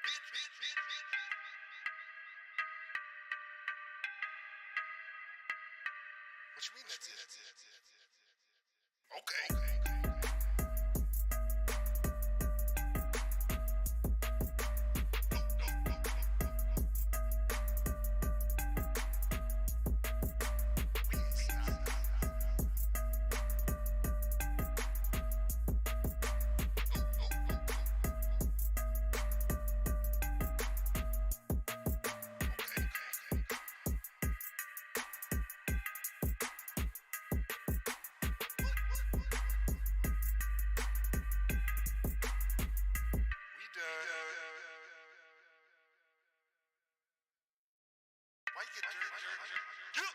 What you mean that's it? Okay. Why you get dirty?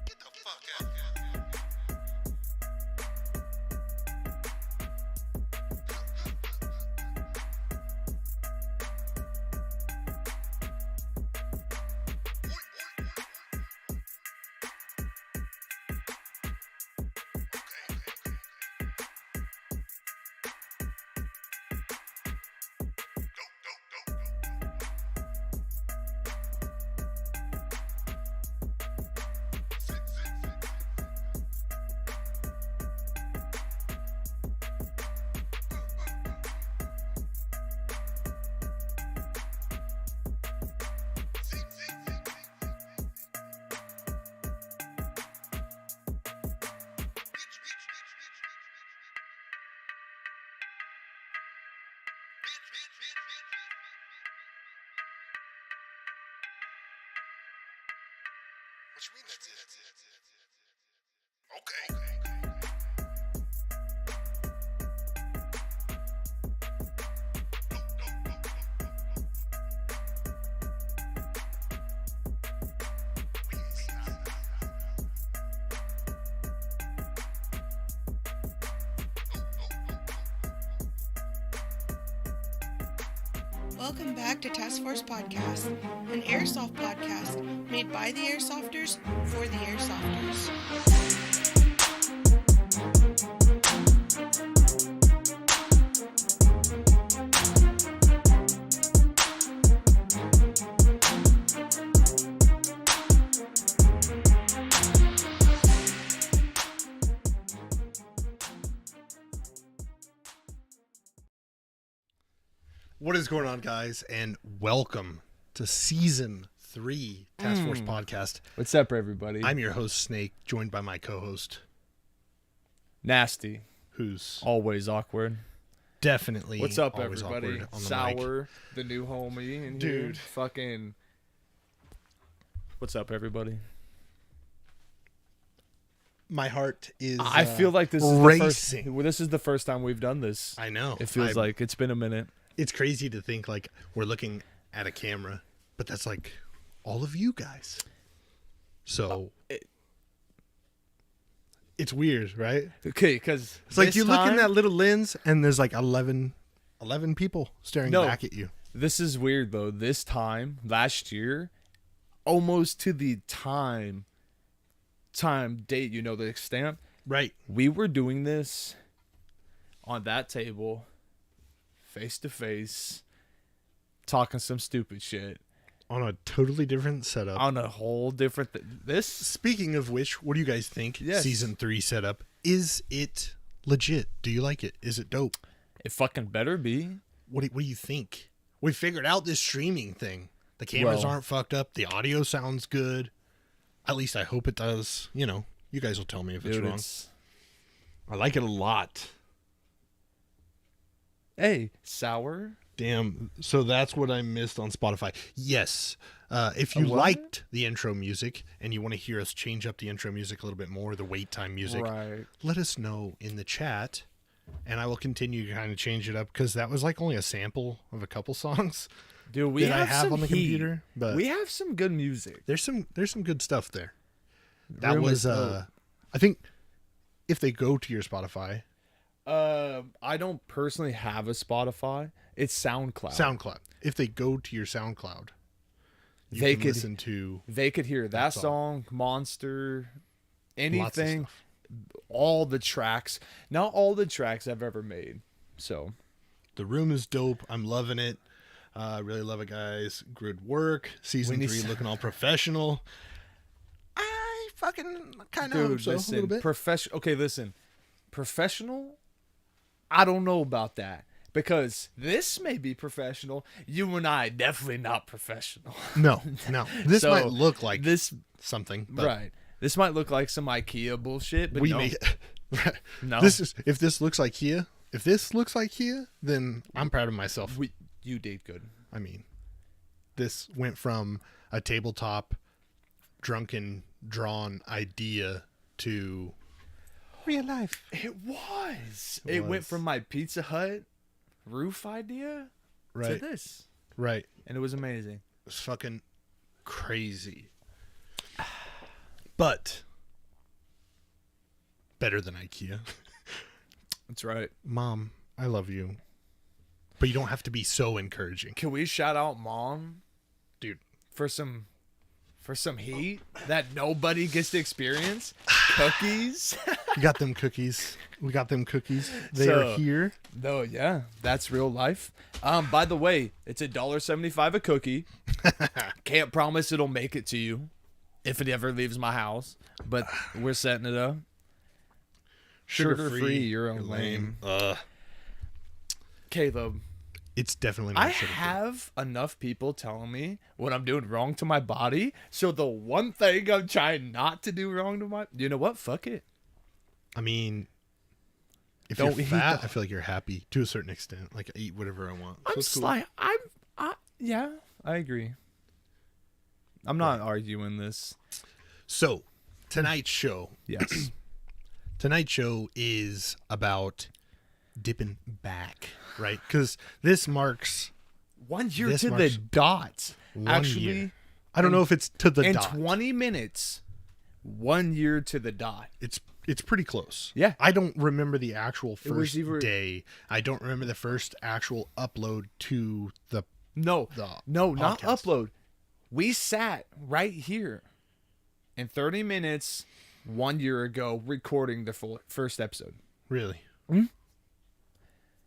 Get the fuck out. What you mean that's it? Okay. Welcome back to Task Force Podcast, an airsoft podcast made by the airsofters for the airsofters. What is going on, guys, and welcome to Season 3 Task Force Podcast. What's up, everybody? I'm your host, Snake, joined by my co-host, Nasty. who's Always awkward. definitely What's up, always everybody? awkward on the Sour, mic. the new homie in here. Dude. Fucking. What's up, everybody? My heart is I feel like this is racing. this is the first time we've done this. I know. It feels like it's been a minute. It's crazy to think like we're looking at a camera, but that's like all of you guys. So it's weird, right? Okay, because It's like you look in that little lens and there's like 11 people staring No. back at you. This is weird though. This time last year, almost to the time date, you know, the stamp. Right. We were doing this on that table, face to face, talking some stupid shit On a totally different setup. on a whole different. This Speaking of which, what do you guys think? Yes. Season 3 setup. Is it legit? Do you like it? Is it dope? it fucking better be. What do you think? We figured out this streaming thing. The cameras Well- aren't fucked up. The audio sounds good. At least I hope it does. You know, you guys will tell me if it's Dude, wrong. I like it a lot. Hey, sour. Damn. So that's what I missed on Spotify. Yes. If you what? liked the intro music and you want to hear us change up the intro music a little bit more, the wait time music, Right. let us know in the chat. and I will continue to kind of change it up because that was like only a sample of a couple songs Dude, we that I have some on the heat. computer. But We have some good music. there's some good stuff there. That Room was is dope. I think if they go to your Spotify, I don't personally have a Spotify. It's SoundCloud. SoundCloud. If they go to your SoundCloud, you They can could- listen to They could hear that song. song, Monster, lots of anything, stuff. all the tracks. Not all the tracks I've ever made. So The Room is dope. I'm loving it. Really love it, guys. Good work. Season We need 3 some- looking all professional. I fucking kind of hope dude, so a listen, little bit. Okay, listen, professional. I don't know about that because this may be professional. You and I definitely not professional. No. This So, might look like this something, but right. This might look like some IKEA bullshit, but we no. make it. No. If this looks like Kia, then I'm proud of myself. You did good. I mean, this went from a tabletop drunken drawn idea to real life. It was. It It went was. from my Pizza Hut roof idea to Right. this, Right. and it was amazing. It's fucking crazy. But better than IKEA. That's right. Mom, I love you. But you don't have to be so encouraging. Can we shout out Mom, Dude. for some heat that nobody gets to experience? Cookies. You got them cookies. We got them cookies. They So- are here. No, yeah, that's real life. By the way, it's $1.75 a cookie. Can't promise it'll make it to you if it ever leaves my house, but we're setting it up. Sugar-free, you're lame. Caleb, It's definitely I not sugar-free. have enough people telling me what I'm doing wrong to my body. So the one thing I'm trying not to do wrong to my, you know what? Fuck it. I mean, if Don't you're eat fat, the- I feel like you're happy to a certain extent. Like I eat whatever I want. So I'm it's cool. slight. Yeah, I agree. I'm not arguing this. So tonight's show Yes. is about dipping back, right? Because this marks 1 year This to the marks dot. 1 Actually, year. I don't know if it's to the in dot. 20 minutes, 1 year to the dot. It's pretty close. Yeah. I don't remember the actual It was first either- day. I don't remember the first actual upload to the No, The no, not podcast. upload. We sat right here in 30 minutes 1 year ago recording the first episode. really.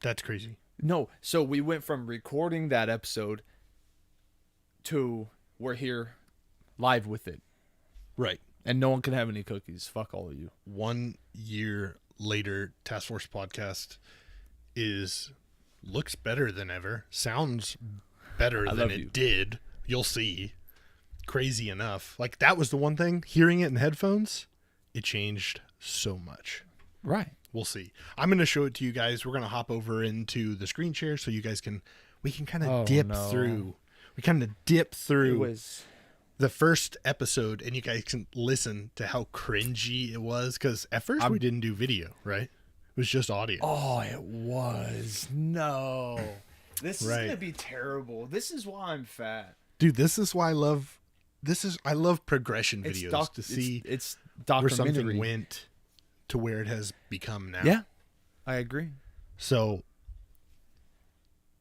That's crazy. No, so we went from recording that episode to we're here live with it. Right. And no one can have any cookies. Fuck all of you. 1 year later, Task Force Podcast looks better than ever. Sounds better I than love it you. did. You'll see. Crazy enough. Like that was the one thing. Hearing it in headphones, it changed so much. Right. We'll see. I'm going to show it to you guys. We're going to hop over into the screen share so you guys we can kind of dip no. through. We kind of dip It through was the first episode and you guys can listen to how cringy it was. Because at first we didn't do video, right? It was just audio. Oh, it was. No. This is Right. going to be terrible. This is why I'm fat. Dude, this is why I love progression It's videos to see it's where something documentary. went to where it has become now. Yeah. I agree. So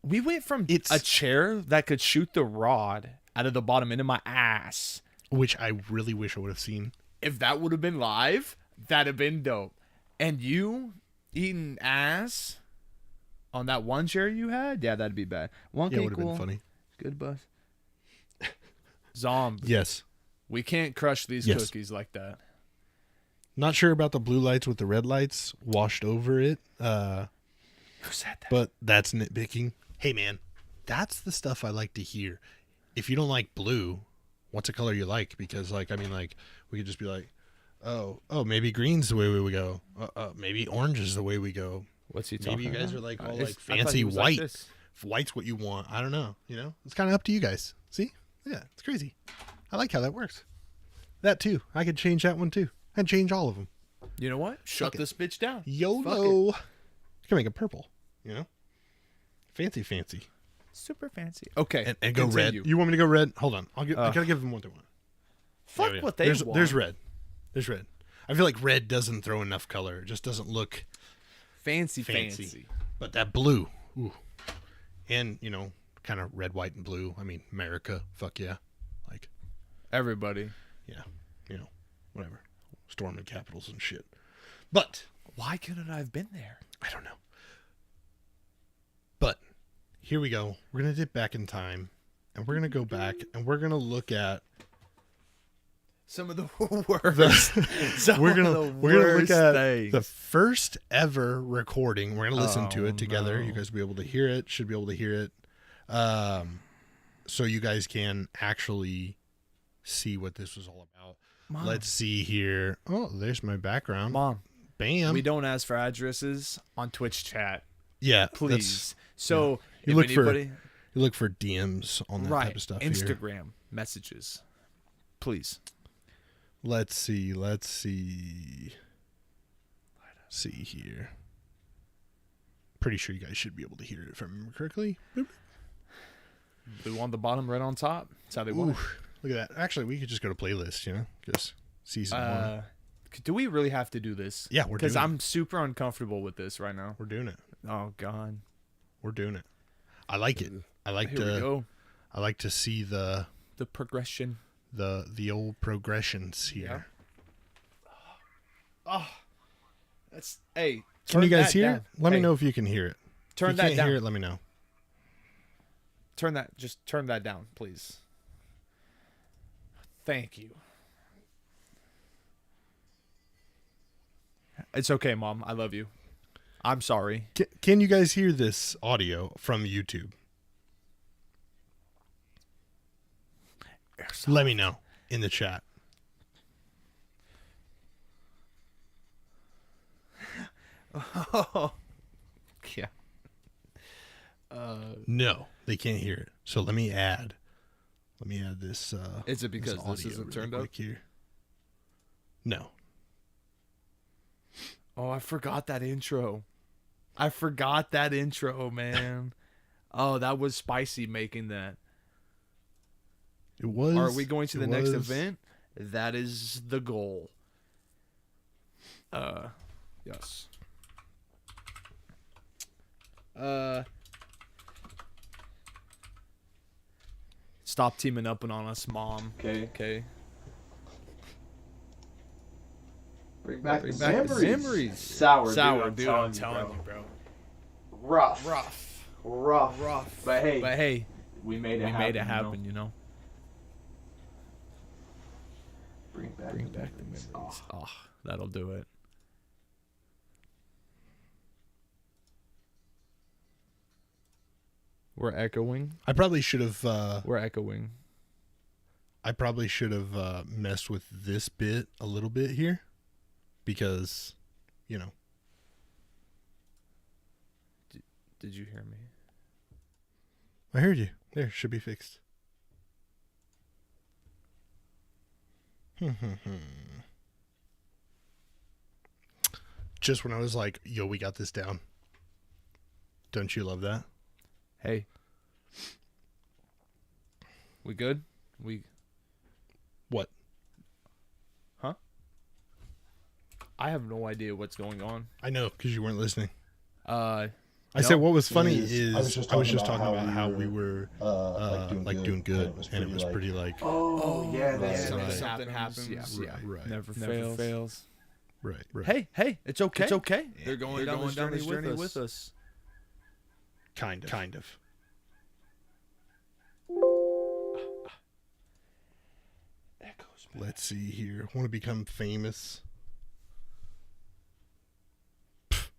We went from It's- a chair that could shoot the rod out of the bottom end of my ass. which I really wish I would have seen. If that would have been live, that'd have been dope. And you eating ass on that one chair you had? Yeah, that'd be bad. One Yeah, it cake would have been will- funny. Good buzz. Zombie. Yes. We can't crush these Yes. cookies like that. Not sure about the blue lights with the red lights washed over it. Who said that? But that's nitpicking. Hey man, that's the stuff I like to hear. If you don't like blue, what's a color you like? Because like we could just be like, oh, maybe green's the way we go. Maybe orange is the way we go. What's he talking Maybe you guys about? are like all It's- like I thought he fancy was like white. this. If white's what you want, I don't know. It's kind of up to you guys. See? Yeah, it's crazy. I like how that works. That too. I could change that one too. I'd change all of them. You know what? Shut Fuck it. this bitch down. YOLO. can make it purple. You know, fancy. Super fancy. Okay, And go continue. red. You want me to go red? Hold on. I gotta give them what they want. Fuck Yeah. what they there's, want. There's red. There's red. I feel like red doesn't throw enough color. It just doesn't look Fancy. But that blue, ooh, and you know, kind of red, white, and blue. I mean, America, fuck yeah, like Everybody. yeah, you know, whatever, storming capitals and shit. But Why couldn't I have been there? I don't know. But here we go. We're gonna dip back in time, and we're gonna go back, and we're gonna look at Some of the worst. we're gonna look at things. the first ever recording. We're gonna listen to it together. no. You guys will be able to hear it. Should be able to hear it, so you guys can actually see what this was all about. Mom. Let's see here. Oh, there's my background. Mom, Bam. we don't ask for addresses on Twitch chat, Yeah, please. So You if look for- anybody, you look for DMs on that right, type of stuff. Here. Instagram messages, please. Let's see. See here. Pretty sure you guys should be able to hear it if I remember correctly. Boop. Blue on the bottom, red on top. That's how they want Ooh, look at that. Actually, we could just go to playlist, you know? Just season one. it. Do we really have to do this? Yeah, we're Because doing I'm super uncomfortable with this right now. We're doing it. Oh God. We're doing it. I like it. I like Here we to go. I like to see the progression. old progressions here. Oh, that's hey. Can you turn guys that hear down. it? Let me Hey, know if you can hear it. Turn if you that can't down. hear it, let me know. Just turn that down, please. Thank you. It's okay, Mom. I love you. I'm sorry. Can you guys hear this audio from YouTube? Let me know in the chat. Oh, yeah. No, they can't hear it. So let me add this. Is it because this audio isn't really turned up? quick here. No. Oh, I forgot that intro. Man. Oh, that was spicy making that. It was. Are we going to the next was- event? That is the goal. Yes. Stop teaming up on us, Mom. Okay. Bring Back the the memories. Sour, Dude, I'm telling you, bro. Rough. Rough. But hey, But hey, we made it we happen. made it happen, you know. Bring back the memories. Oh, that'll do it. We're echoing. I probably should have. We're echoing. I probably should have messed with this bit a little bit here, because, you know. Did you hear me? I heard you. There, should be fixed. Just when I was like, yo, we got this down. Don't you love that? Hey. We good? What? Huh? I have no idea what's going on. I know, because you weren't listening. No. I said what was funny Is- is I was just talking about how we were doing good, and it was pretty like Oh, yeah, that's When right. something happens. Yeah. right, Never right, fails. right. Hey, it's okay. It's okay. Yeah. They're going down this journey with us. Kind of. Echoes. Let's see here. Want to become famous? Pfft.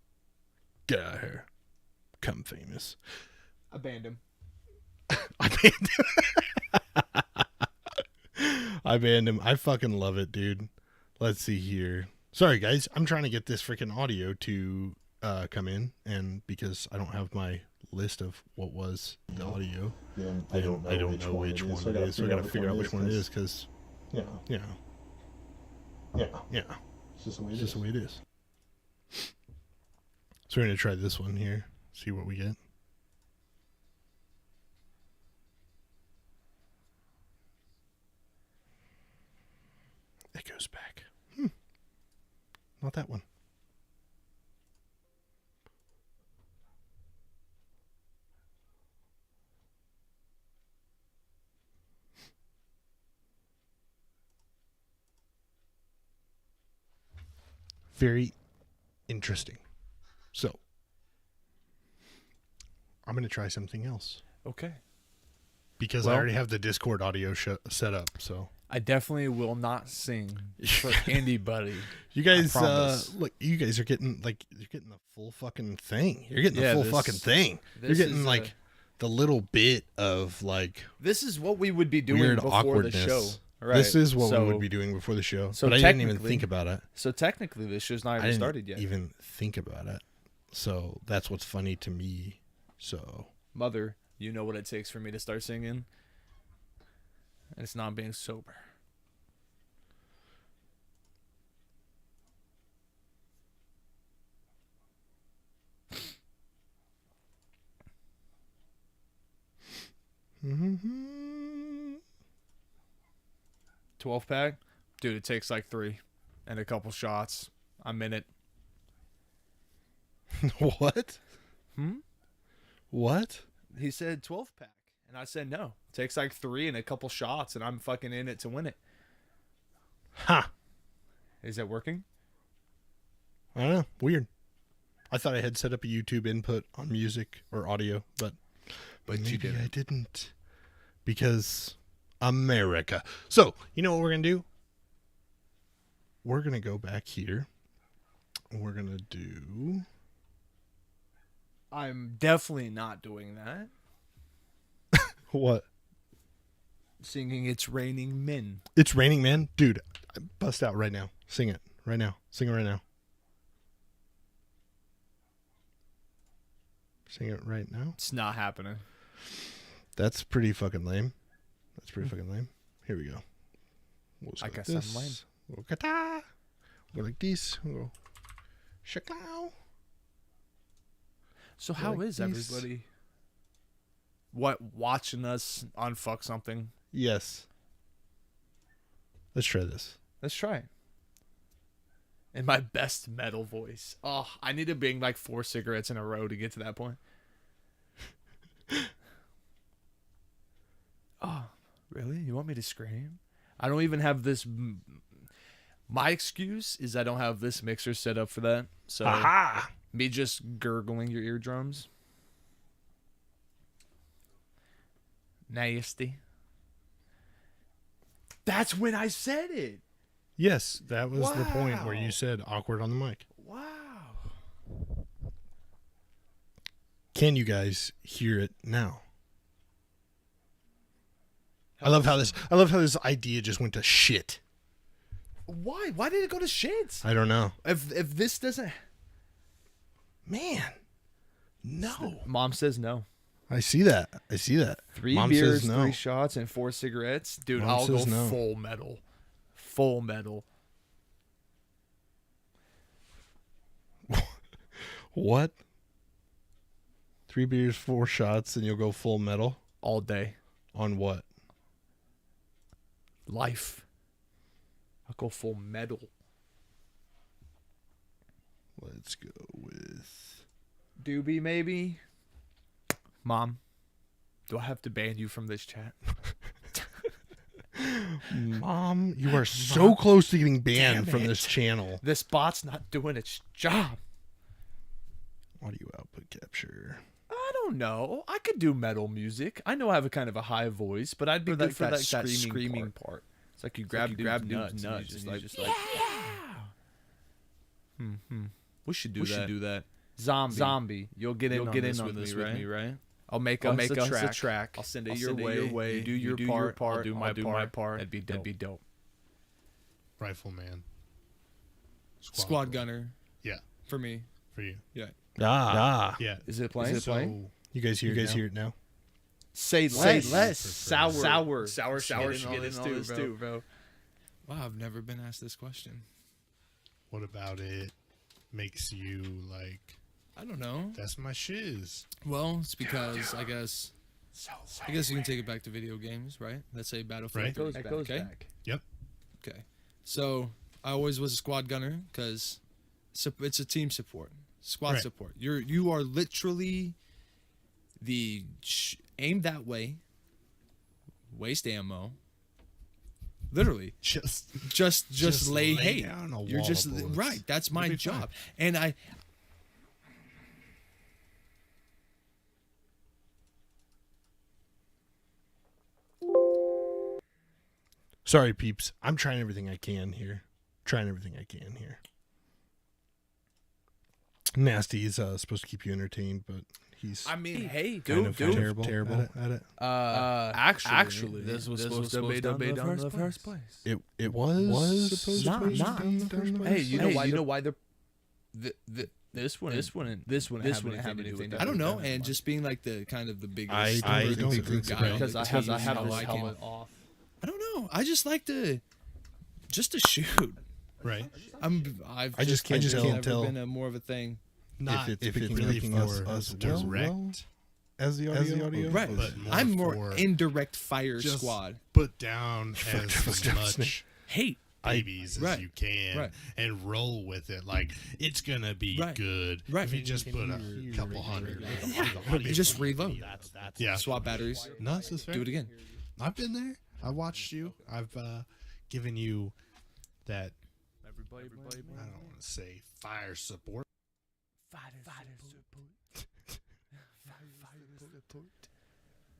Get out of here. Become famous. I banned him. I banned him. I banned him. I fucking love it, dude. Let's see here. Sorry, guys. I'm trying to get this freaking audio to come in, and because I don't have my list of what was the audio, Then I don't know which one it is. So I got to figure out which one it is, because, Yeah. you know, Yeah. yeah. It's just the way it It's is. just the way it is. So we're gonna try this one here. See what we get. It goes back. Not that one. Very interesting. So, I'm going to try something else Okay. because I Well- already have the Discord audio set up. So, I definitely will not sing for anybody. you guys, promise. look, you guys are getting you're getting the full fucking thing. You're getting the Yeah, full this- fucking thing. You're this getting is, the little bit of This is what we would be doing weird before awkwardness. the show. Right. This is what so, we would be doing before the show. so But I didn't even technically- think about it. So technically, this show's not I even didn't started yet. even think about it. So that's what's funny to me. So Mother, you know what it takes for me to start singing? And it's not being sober. mm-hmm. 12-pack? Dude, it takes like 3 and a couple shots. I'm in it. What? Hmm? What? He said 12-pack. And I said no. It takes like 3 and a couple shots, and I'm fucking in it to win it. Ha! Is it working? I don't know. Weird. I thought I had set up a YouTube input on music or audio, but But you maybe didn't. I didn't. Because America. So, you know what we're going to do? We're going to go back here. We're going to do... I'm definitely not doing that. What? Singing It's Raining Men. It's Raining Man? Dude, bust out right now. Sing it right now. Sing it right now. Sing it right now. It's not happening. That's pretty fucking lame. That's pretty fucking lame. Here we go. We'll just I go like guess I'm this. lame. We'll go kata. We'll go like this. We'll go shakao. So how like is this. everybody? What, watching us on Fuck Something? Yes. Let's try this. Let's try it. In my best metal voice. Oh, I need to bang like 4 cigarettes in a row to get to that point. Oh, really? You want me to scream? I don't even have this. My excuse is I don't have this mixer set up for that. So Aha! me just gurgling your eardrums. Nasty. That's when I said it. Yes, that was the point where Wow. you said awkward on the mic. Wow. Can you guys hear it now? I love how this idea just went to shit. Why? Why did it go to shit? I don't know. If this doesn't, Man. No. Mom says no. I see that. I see that. 3 Mom beers, says no. 3 shots, and 4 cigarettes. Dude, Mom I'll go says no. full metal. Full metal. What? 3 beers, 4 shots, and you'll go full metal? All day. On what? Life. I'll go full metal. Let's go with... Doobie, maybe? Mom, do I have to ban you from this chat? Mom, you are so close to getting banned Damn from it. this channel. This bot's not doing its job. Audio output capture. I don't know. I could do metal music. I know I have a kind of a high voice, but I'd be good for that screaming part. It's like you grab dude's nuts, and you just like We should do that. Zombie. You'll get in on this with me, right? I'll make us a track. I'll send it your way. You do your part. I'll do my part. That'd be dope. Rifleman. Squad gunner. Yeah, For me. for you. Yeah. Ah. Yeah. Yeah. Is it playing? So, you guys hear it now? Say less. Sour shit shit in all this too, bro. Wow, I've never been asked this question. What about it makes you like I don't know. That's my shiz. Well, it's because I guess you can take it back to video games, right? Let's say Battlefield. Right. That goes okay? back. Yep. Okay. So I always was a squad gunner because it's a team support, squad Right. support. You are literally aim that way, waste ammo. Literally, just lay hate. Down a You're wall just of bullets. right. That's my It'll be fine. job, and I. Sorry, peeps. I'm trying everything I can here. Nasty is supposed to keep you entertained, but he's I mean, hey, kind of terrible at it. Actually, this was supposed to be done in the first place. It was supposed to be not. done in the first place. Hey, you know why this one didn't have anything to do. I don't know, and just being like the kind of the biggest. I don't think so. guy Because on I the have team, I have you know, this I can- helmet off. I don't know. I just like to shoot. Right. I just can't never tell been a more of a thing. Not if it's picking really up for us direct well as the audio. Right. but I'm more for indirect fire just squad. put down For as much Hate. babies as Right. you can Right. and roll with it. Like, it's gonna be Right. good. Right. If you just put a couple hundred. You just reload. Yeah. Swap batteries. No, this is fair. Do it again. I've been there. I watched you. I've given you that. I don't want to say fire support.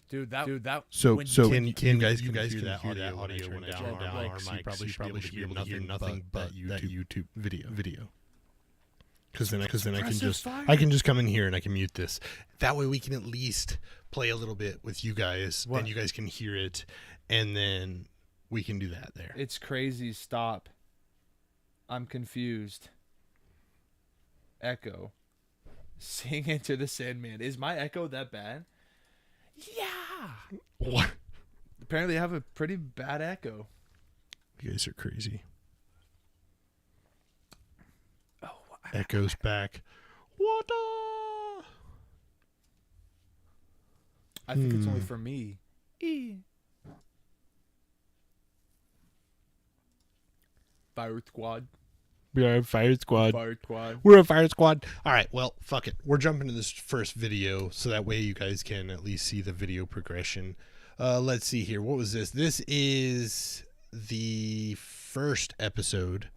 Dude, that So when- can Can you guys hear hear that that audio audio when when I I turn turn down down our our mics? mics? You probably should be able to hear nothing but that YouTube video. Because then I can just come in here and I can mute this. That way we can at least play a little bit with you guys, What? and you guys can hear it, and then we can do that there. It's crazy. Stop. I'm confused. Echo. Sing Into the Sandman. Is my echo that bad? Yeah. What? Apparently I have a pretty bad echo. You guys are crazy. Echoes back. Water. I think it's only for me. Fire squad. We are a fire squad. Fire squad. We're a fire squad. All right, well, fuck it. We're jumping to this first video, so that way you guys can at least see the video progression. Let's see here. What was this? This is the first episode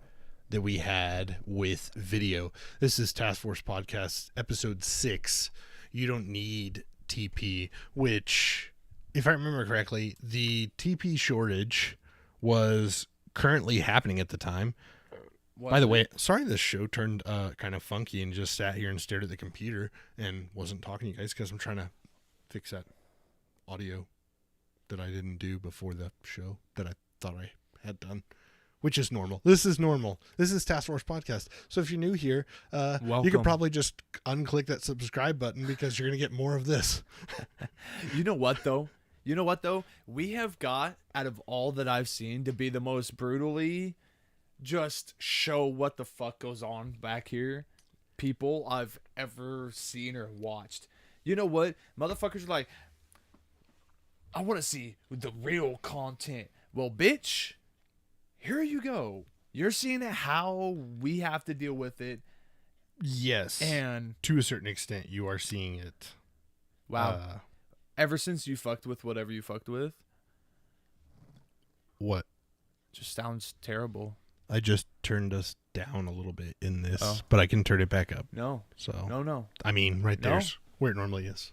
that we had with video. This is Task Force Podcast, episode 6. You don't need TP, which, if I remember correctly, the TP shortage was currently happening at the time. By the way, sorry this show turned kind of funky and just sat here and stared at the computer and wasn't talking to you guys because I'm trying to fix that audio that I didn't do before the show that I thought I had done, which is normal. This is normal. This is Task Force Podcast. So if you're new here, you Welcome. could probably just unclick that subscribe button because you're going to get more of this. You know what though? We have got, out of all that I've seen, to be the most brutally just show what the fuck goes on back here people I've ever seen or watched. You know what? Motherfuckers are like, I want to see the real content. Well, bitch, here you go. You're seeing it how we have to deal with it. Yes. And to a certain extent, you are seeing it. wow. Ever since you fucked with whatever you fucked with, What? just sounds terrible. I just turned us down a little bit in this, Oh. but I can turn it back up. No. So, No. I mean, right No. there's where it normally is.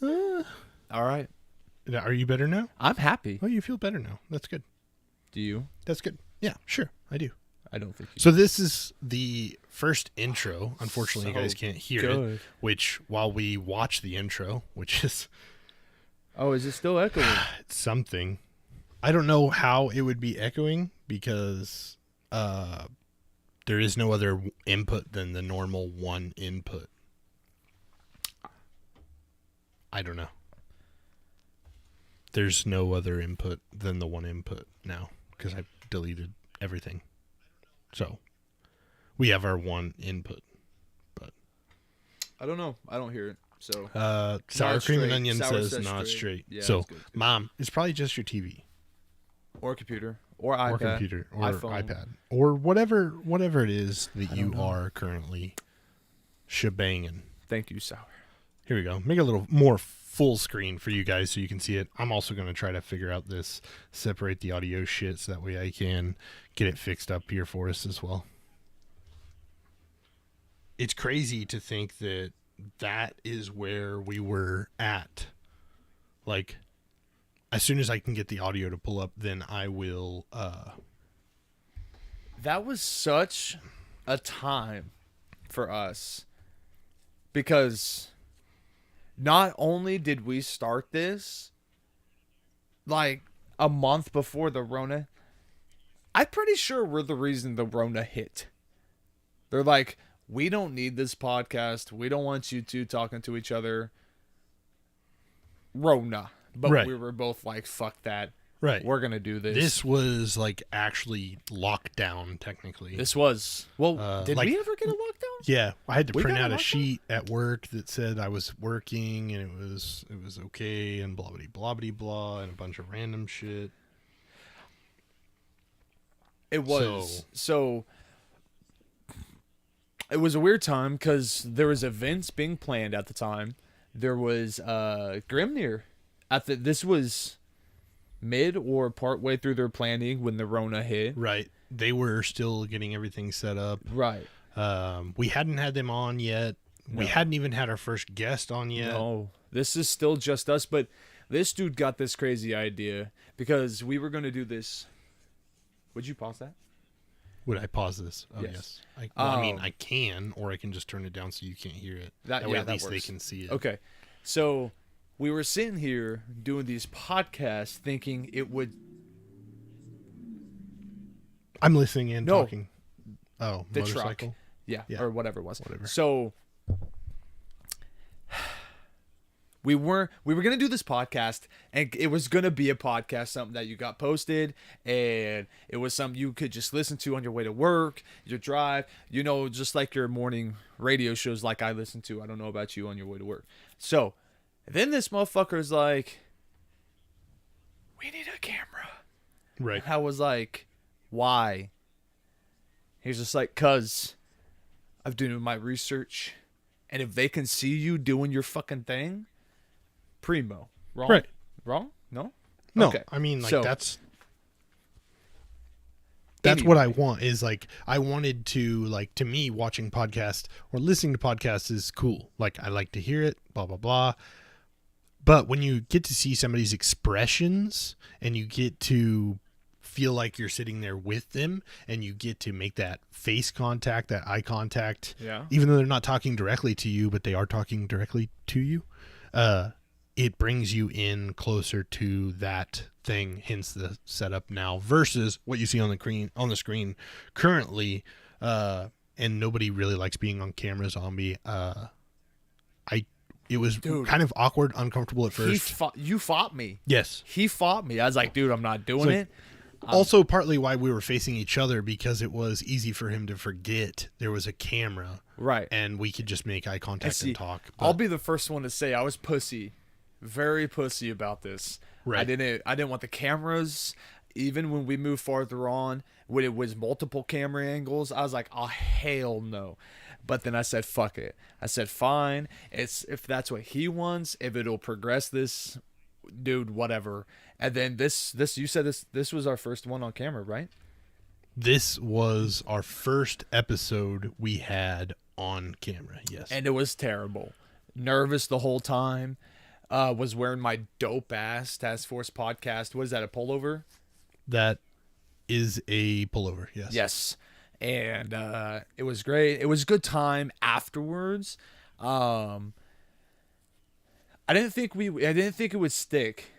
All right. Are you better now? I'm happy. Oh, you feel better now. That's good. Do you? That's good. Yeah, sure. I do. I don't think you. So this is the first intro. Unfortunately, you guys So can't hear good. it, which while we watch the intro, which is Oh, is it still echoing? something, I don't know how it would be echoing because there is no other input than the normal one input. I don't know. There's no other input than the one input now because I deleted everything. So we have our one input, but I don't know. I don't hear it. So Sour Not cream and straight. onion Sour says says not straight. straight. Yeah, So, that's good. Mom, it's probably just your TV or computer or iPad or computer or iPhone. iPad or whatever it is that I you don't know. are currently shebanging. Thank you, Sour. Here we go. Make it a little more full screen for you guys so you can see it. I'm also going to try to figure out this, separate the audio shit so that way I can get it fixed up here for us as well. It's crazy to think that that is where we were at. Like, as soon as I can get the audio to pull up, then I will, That was such a time for us because not only did we start this like a month before the Rona, I'm pretty sure we're the reason the Rona hit. They're like, we don't need this podcast. We don't want you two talking to each other. Rona. But Right. we were both like, fuck that. right. We're going to do this. This was like actually locked down technically. This was. Well, did like- we ever get a lockdown? Yeah, I had to We print got out a a lockdown? sheet at work that said I was working and it was okay and blah blah blah blah and a bunch of random shit. It was. So it was a weird time because there was events being planned at the time. There was Grimnir this was mid or part way through their planning when the Rona hit. Right. They were still getting everything set up. Right. We hadn't had them on yet. We No. hadn't even had our first guest on yet. No, this is still just us. But this dude got this crazy idea because we were going to do this. Would you pause that? Would I pause this? Oh, Yes. yes. I mean, Um, I can, or I can just turn it down so you can't hear it. That- way yeah, at that least they works. can see it. Okay. So we were sitting here doing these podcasts thinking it would. I'm listening and No. talking. Oh, The truck. motorcycle? Yeah, Yeah. or whatever it was. Whatever. So we were gonna do this podcast, and it was gonna be a podcast, something that you got posted, and it was something you could just listen to on your way to work, your drive, just like your morning radio shows, like I listen to. I don't know about you on your way to work. So then this motherfucker's like, "We need a camera." Right. I was like, why? He's just like, cause I've done my research, and if they can see you doing your fucking thing, primo. Wrong? Right. Wrong? No? No, Okay. I mean, like, So- that's Anyway. what I want is like, I wanted to, like, to me, watching podcasts or listening to podcasts is cool. Like, I like to hear it, blah, blah, blah. But when you get to see somebody's expressions and you get to feel like you're sitting there with them and you get to make that face contact, that eye contact, Yeah. even though they're not talking directly to you, but they are talking directly to you, it brings you in closer to that thing, hence the setup now versus what you see on the screen currently. And nobody really likes being on camera, zombie. It was Dude. kind of awkward, uncomfortable at first. You fought me. Yes. He fought me. I was like, dude, I'm not doing like- it. Also, partly why we were facing each other because it was easy for him to forget there was a camera Right. and we could just make eye contact See, and talk. I'll But- be the first one to say I was pussy, very pussy about this. Right. I didn't want the cameras. Even when we moved farther on, when it was multiple camera angles, I was like, oh hell no. But then I said, fuck it. I said, fine. If that's what he wants, if it'll progress this, dude, whatever. And then this you said this was our first one on camera, right? This was our first episode we had on camera. Yes. And it was terrible. Nervous the whole time. Was wearing my dope ass Task Force podcast. What is that, a pullover? That is a pullover. Yes. Yes. And it was great. It was a good time afterwards. I didn't think it would stick.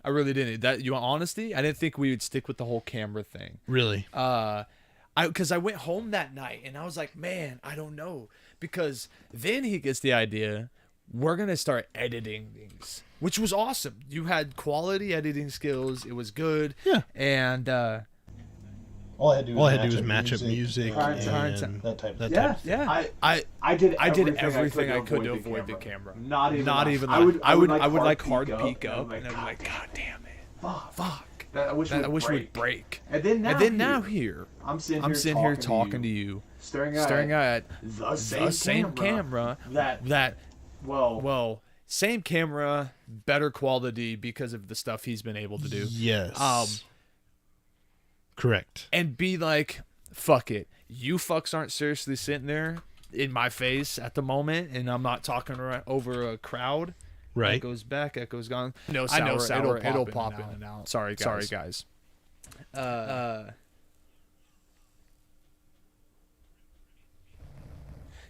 I really didn't. That, you want honesty? I didn't think we would stick with the whole camera thing. Really? Because I went home that night and I was like, man, I don't know. Because then he gets the idea, we're going to start editing things, which was awesome. You had quality editing skills. It was good. Yeah. And All I had to do was match up music Prime and time. that type of Yeah, stuff. yeah. I did everything I could to avoid the camera. Not even. I would like hard hard peek up, and and I'm like, God damn it, fuck. fuck. I wish would break. And then now here, I'm sitting here talking to you, staring at the same camera that well, same camera, better quality because of the stuff he's been able to do. Yes. Correct. And be like, fuck it. You fucks aren't seriously sitting there in my face at the moment, and I'm not talking over a crowd. Right. Echoes back, echoes gone. I know sour. It'll pop in and out. Sorry, guys.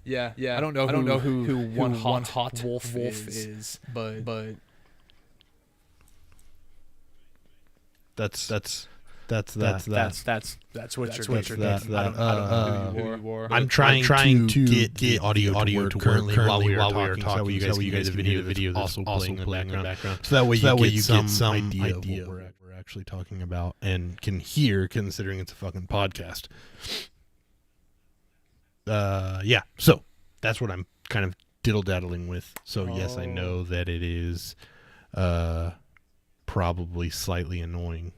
Yeah. I don't know who one hot wolf is, but That's what you're that. getting. I don't know who you are. I'm trying to get audio to work currently while we are talking, so you guys can hear the video that's also playing in the background. So that way you get some idea of what we're actually talking about and can hear, considering it's a fucking podcast. Yeah. So that's what I'm kind of diddle-daddling with. So yes, I know that it is probably slightly annoying.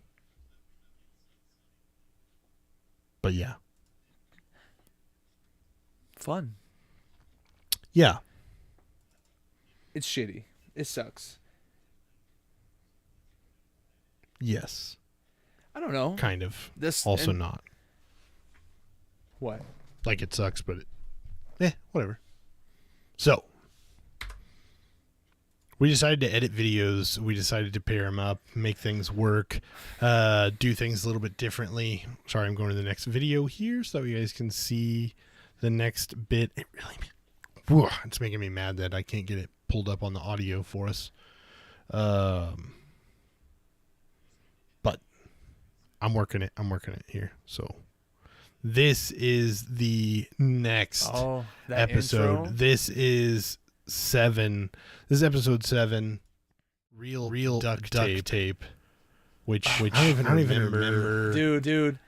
But yeah. Fun. Yeah. It's shitty. It sucks. Yes. I don't know. Kind of. This also and- not. What? Like it sucks, but whatever. So we decided to edit videos. We decided to pair them up, make things work, do things a little bit differently. Sorry, I'm going to the next video here so you guys can see the next bit. It really, it's making me mad that I can't get it pulled up on the audio for us. But I'm working it here. So this is the next episode. Intro? This is 7. This is episode 7. Real duct tape. Which I don't even remember. Dude.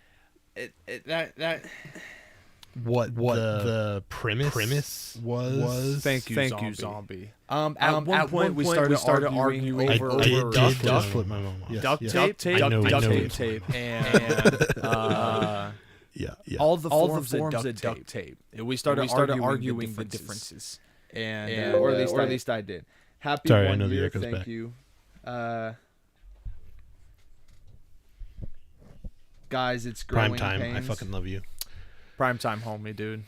What the premise was. Thank you, zombie. At one point we started arguing I over did duct just flip my mom off. duct Yes. tape, I know duct tape. and Yeah. all the forms of duct tape. And we started arguing the differences. And or at least I did. Happy Sorry, I 1 know the year, echo's thank back. you. Guys, it's growing Prime time. pains. I fucking love you. Prime time, homie, dude.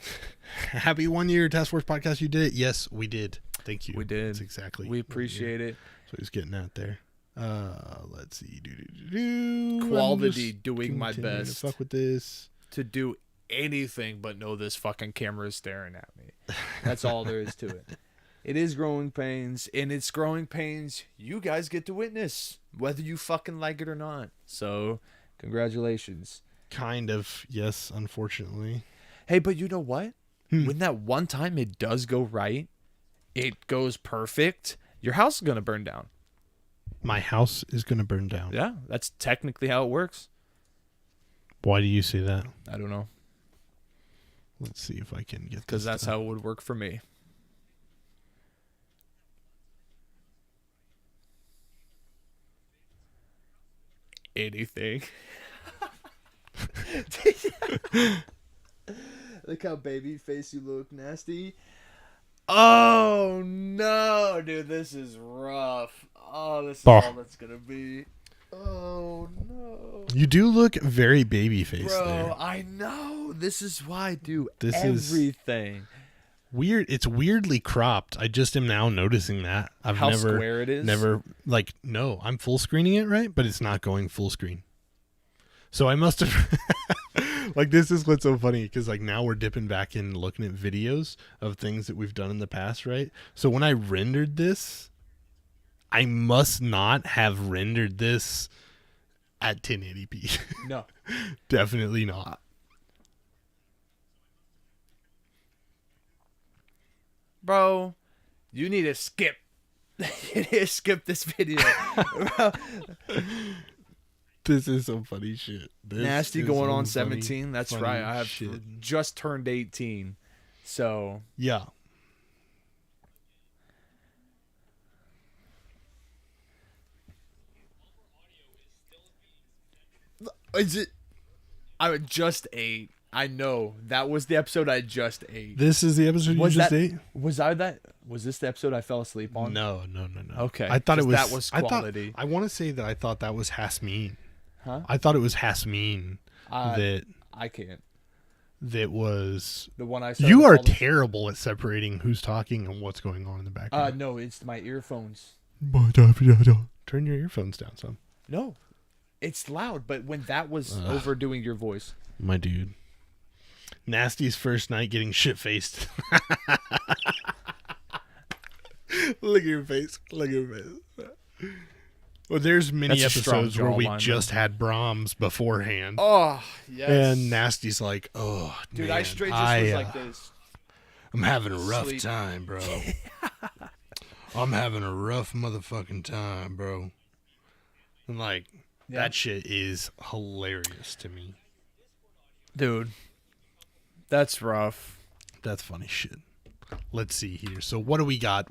Happy 1 year Task Force podcast. You did it. Yes, we did. Thank you. We did. That's exactly. We appreciate it. So he's getting out there. Let's see. Quality, I'm just doing my continuing to best. fuck with this. To do anything but know this fucking camera is staring at me. That's all there is to it. It is growing pains, and it's growing pains you guys get to witness, whether you fucking like it or not. So, congratulations. Kind of. Yes, unfortunately. Hey, but you know what? When that one time it does go right, it goes perfect, your house is going to burn down. My house is going to burn down. Yeah, that's technically how it works. Why do you say that? I don't know. Let's see if I can get this. Because that's how it would work for me. Anything. Look how baby face you look, nasty. Oh no, dude, this is rough. Oh, this is all that's gonna be. Oh no. You do look very baby faced Bro, there. I know. This is why I do This is- everything. Weird. It's weirdly cropped. I just am now noticing that. I've How never square it is? No, I'm full screening it, right? But it's not going full screen. So I must have this is what's so funny because now we're dipping back in looking at videos of things that we've done in the past, right? So when I rendered this, I must not have rendered this at 1080p. No. Definitely not. Bro, you need to skip. You need to skip this video. Bro. This is some funny shit. This Nasty is going some on funny, 17. That's funny right. I have shit. just turned 18. So Yeah. is it? I just ate. I know that was the episode I just ate. This is the episode Was you just that- ate? Was this the episode I fell asleep on? No. Okay, I thought it 'cause was. that was quality. I want to say that I thought that was Hasmin. Huh? I thought it was Hasmin that I can't. was. The one I said. You are terrible at separating who's talking and what's going on in the background. No, it's my earphones. Turn your earphones down some. No, it's loud. But when that was overdoing your voice, My dude. Nasty's first night getting shit faced. Look at your face. Look at your face. Well, there's many That's a strong episodes where we jawline, just had Brahms beforehand. oh yes, And Nasty's like, oh, dude, man, I straight just was like this. I'm having a rough Sleep. time, bro. I'm having a rough motherfucking time, bro. And like, Yeah. that shit is hilarious to me. Dude, that's rough. That's funny shit. Let's see here. So what do we got?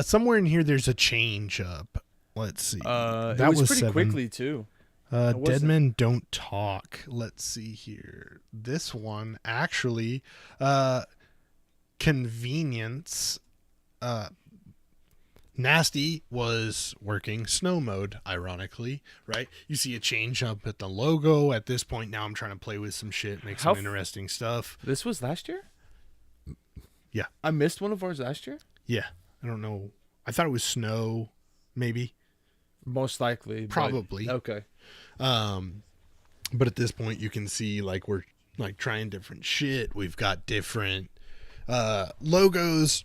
Somewhere in here there's a change up. Let's see. That was pretty 7. quickly too. Dead wasn't- Men Don't Talk. Let's see here. This one actually, convenience. Nasty was working snow mode, ironically, right? You see a change up at the logo. At this point, now I'm trying to play with some shit, make some How f- interesting stuff. This was last year. Yeah. I missed one of ours last year. Yeah, I don't know. I thought it was snow, maybe. Most likely, but- Probably. Okay. But at this point, you can see like we're like trying different shit. We've got different logos.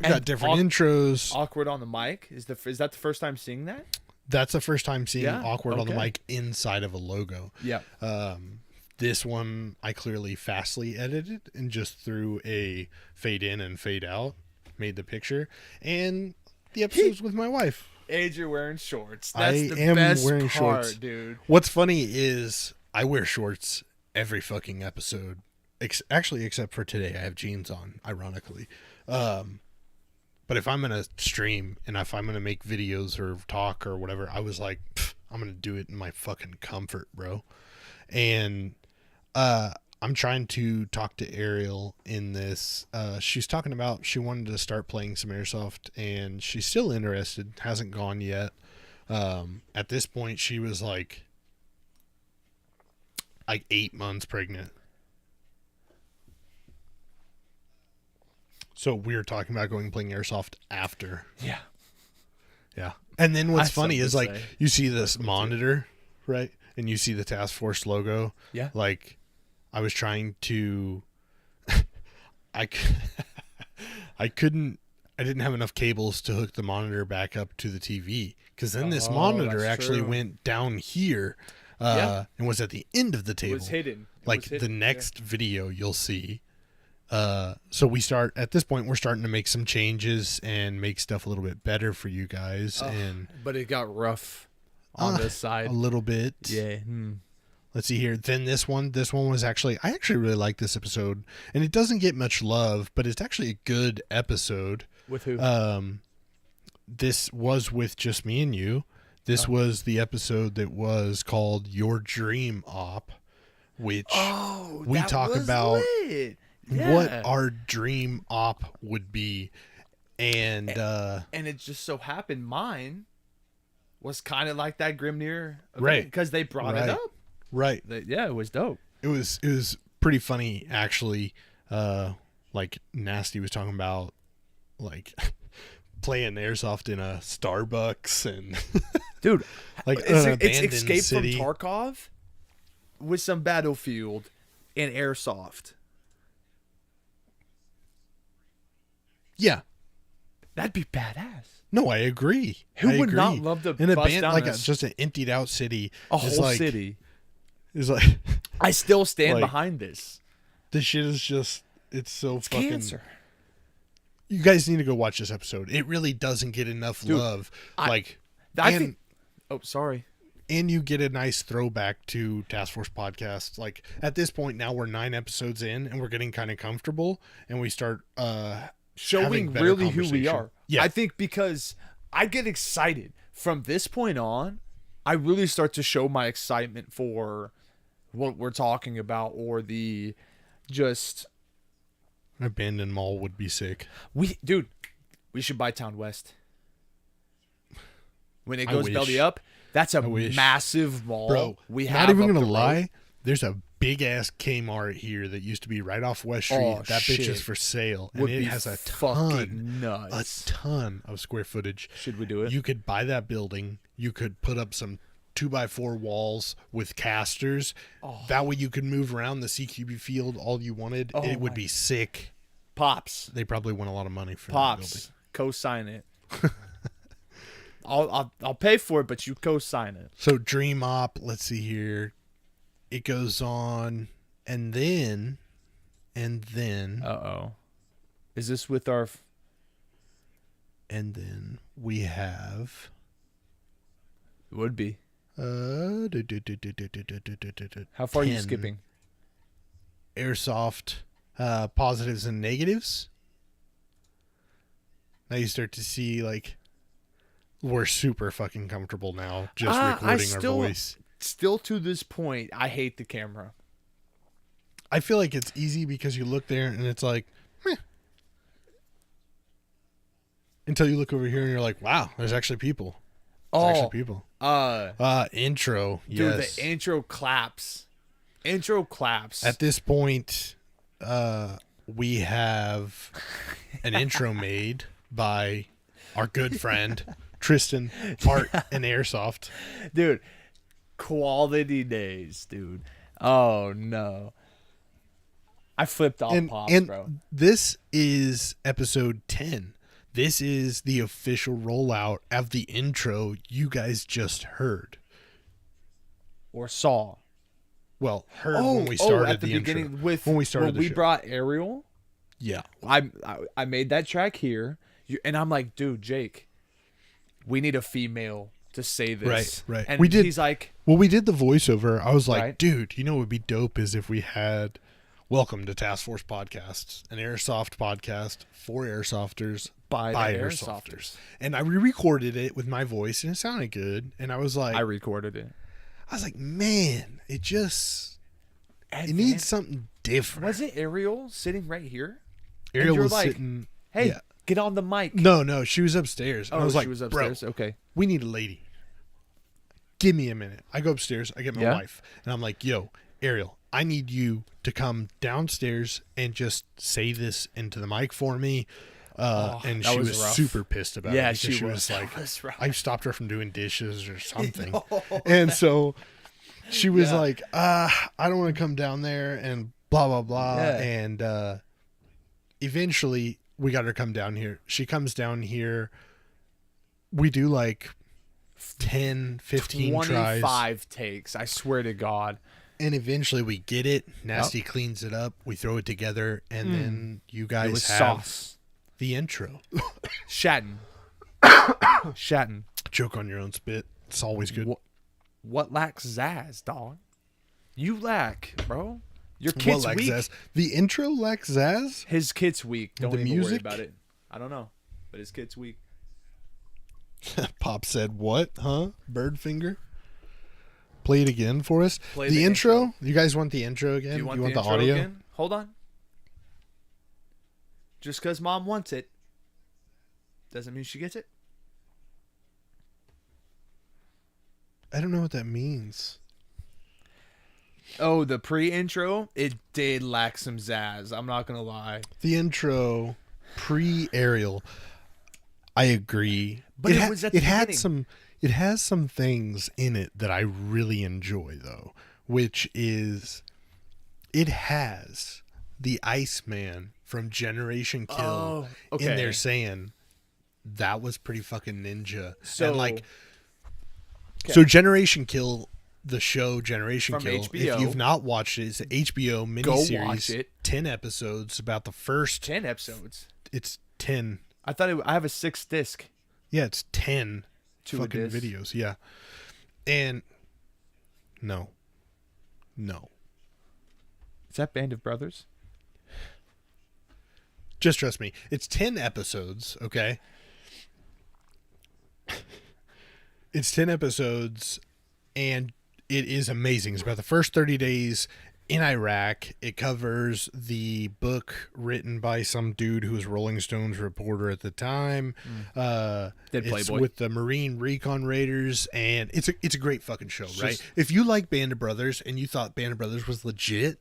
We've got And different intros. Awkward on the mic is that the first time seeing that? That's the first time seeing Yeah, awkward on the okay. mic inside of a logo. Yeah. This one I clearly fastly edited and just threw a fade in and fade out, made the picture, and the episode's with my wife. Age, you're wearing shorts. I That's the am best wearing part, shorts. dude. What's funny is I wear shorts every fucking episode. Actually, except for today, I have jeans on, ironically. But if I'm going to stream and if I'm going to make videos or talk or whatever, I was like, I'm going to do it in my fucking comfort, bro. And I'm trying to talk to Ariel in this. She's talking about she wanted to start playing some Airsoft and she's still interested, hasn't gone yet. At this point, she was like 8 months pregnant. So we were talking about going playing Airsoft after. Yeah. Yeah. And then what's I funny something is to like say. you see this monitor, right? And you see the task force logo. Yeah. Like I was trying to I didn't have enough cables to hook the monitor back up to the TV cuz then this Oh, monitor that's actually true. went down here Yeah. and was at the end of the It table. was hidden. It Like was the hidden, next video you'll see. So we start at this point we're starting to make some changes and make stuff a little bit better for you guys and But it got rough on this side. a little bit. Yeah. Let's see here. Then this one was actually I actually really like this episode and it doesn't get much love, but it's actually a good episode. With who? This was with just me and you. This was the episode that was called Your Dream Op, which we that talk was about lit. what Yeah. our dream op would be. And And it just so happened mine was kind of like that Grimnir, Right. Because they brought it Right. up. right. Yeah, it was dope. It was pretty funny actually. Like Nasty was talking about like playing airsoft in a Starbucks and Dude, like it's an abandoned Escape city. from Tarkov with some Battlefield and Airsoft. Yeah. That'd be badass. No, I agree. Who I would not agree. love to in a bust band down like a- just an emptied out city? A is whole like, city. Is like I still stand like- behind this. this shit is just it's so It's fucking. cancer. You guys need to go watch this episode. It really doesn't get enough Dude, love. I Like I and- think. Oh, sorry. And you get a nice throwback to Task Force podcast. Like at this point now we're 9 episodes in and we're getting kind of comfortable and we start having Showing better really who we conversation. are. Yeah. I think because I get excited from this point on, I really start to show my excitement for what we're talking about, or the just An abandoned mall would be sick. we should buy Town West. When it I goes wish. belly up, that's a wish. massive mall. Bro, we not have even up gonna the road. lie. There's a big ass Kmart here that used to be right off West Street. Oh, that bitch shit. is for sale, and Would it be has a fucking nuts. ton of square footage. Should we do it? You could buy that building. You could put up some 2x4 walls with casters. That way you could move around the CQB field all you wanted. Oh it would my- be sick. Pops. They probably won a lot of money for that building. Pops. Co-sign it. I'll pay for it, but you co-sign it. So Dream Op, let's see here. It goes on, and then Uh-oh. Is this with our... and then we have Would be. How How far are you skipping? Airsoft positives and negatives. Now you start to see like we're super fucking comfortable now just recording our voice. Still to this point, I hate the camera. I feel like it's easy because you look there and it's like, meh. Until you look over here and you're like, wow, there's actually people. There's actually people. Intro. Dude, Yes. the intro claps. Intro claps. At this point, we have an intro made by our good friend Tristan, Art and Airsoft. Dude, quality days, dude. Oh, no. I flipped off Pops, bro. This is episode 10. This is the official rollout of the intro you guys just heard. Or saw. Well, heard when we started at the intro. beginning with when we started the we show. brought Ariel. Yeah. I made that track here, and I'm like, dude, Jake, we need a female to say this. Right. And We did- he's like, Well, we did the voiceover. I was like, Right. dude, you know what would be dope is if we had Welcome to Task Force Podcasts, an airsoft podcast for airsofters by by the airsofters. airsofters. And I re-recorded it with my voice and it sounded good. And I was like, I recorded it. man, it just And it needs something different. Was it Ariel sitting right here? Ariel you're was like, sitting. Hey, yeah. get on the mic. No, she was upstairs. And I was like, she was bro, upstairs. Okay. we need a lady. Give me a minute. I go upstairs. I get my Yeah. wife, and I'm like, yo, Ariel, I need you to come downstairs and just say this into the mic for me. And that she was was rough. super pissed about Yeah, it. Because she was. was like, That was rough. I stopped her from doing dishes or something. And so she was Yeah. like, I don't want to come down there and blah, blah, blah. Yeah. And eventually we got her to come down here. She comes down here. We do like 10, 15 tries. 25 takes. I swear to God. And eventually we get it. Nasty cleans it up. We throw it together. And then you It guys was have sauce. the intro. Shatton. Shatton. Joke on your own spit. It's always good. What lacks Zaz, dog? You lack, bro. Your What kid's lacks weak. Zaz? The intro lacks Zaz? His kid's weak. Don't The even worry music? about it. I don't know. But his kid's weak. Pop said, what? Huh? Bird finger? Play it again for us. Play the the intro? intro. You guys want the intro again? Do you want, the intro audio? again? Hold on. Just because mom wants it doesn't mean she gets it. I don't know what that means. Oh, the pre-intro, it did lack some zazz. I'm not gonna lie. The intro, pre-aerial, I agree. But it was at the had beginning. some. It has some things in it that I really enjoy, though, which is it has the Iceman from Generation Kill Oh, in there okay. saying that was pretty fucking ninja. So- and like, so Generation Kill, the show Generation From Kill. HBO. If you've not watched it, it's an HBO Go miniseries. watch it. 10 episodes about the first. 10 episodes. It's 10. I thought I have a 6th disc. Yeah, it's 10 To a fucking disc. videos. Yeah. And No. Is that Band of Brothers? Just trust me. It's 10 episodes, okay? It's 10 episodes, and it is amazing. It's about the first 30 days in Iraq. It covers the book written by some dude who was Rolling Stone's reporter at the time. Did It's Playboy. with the Marine Recon Raiders, and it's a great fucking show, right? Just- If you like Band of Brothers and you thought Band of Brothers was legit,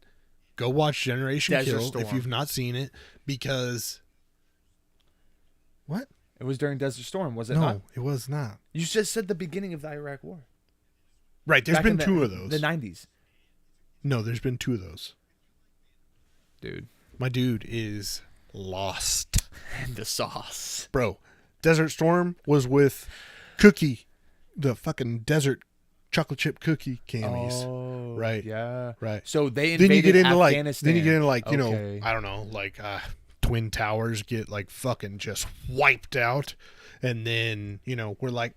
go watch Generation Desert Kill Storm. if you've not seen it, because what? It was during Desert Storm, was it No, not? it was not. You just said the beginning of the Iraq War. Right, there's Back been in the- two of those. The 90s. No, there's been two of those. Dude. My dude is lost. And the sauce. Bro, Desert Storm was with Cookie, the fucking desert chocolate chip cookie camis. Oh, Right. Yeah. Right. So they Then you invaded get into Afghanistan. you know, Okay. I don't know, like Twin Towers get like fucking just wiped out, and then, you know, we're like,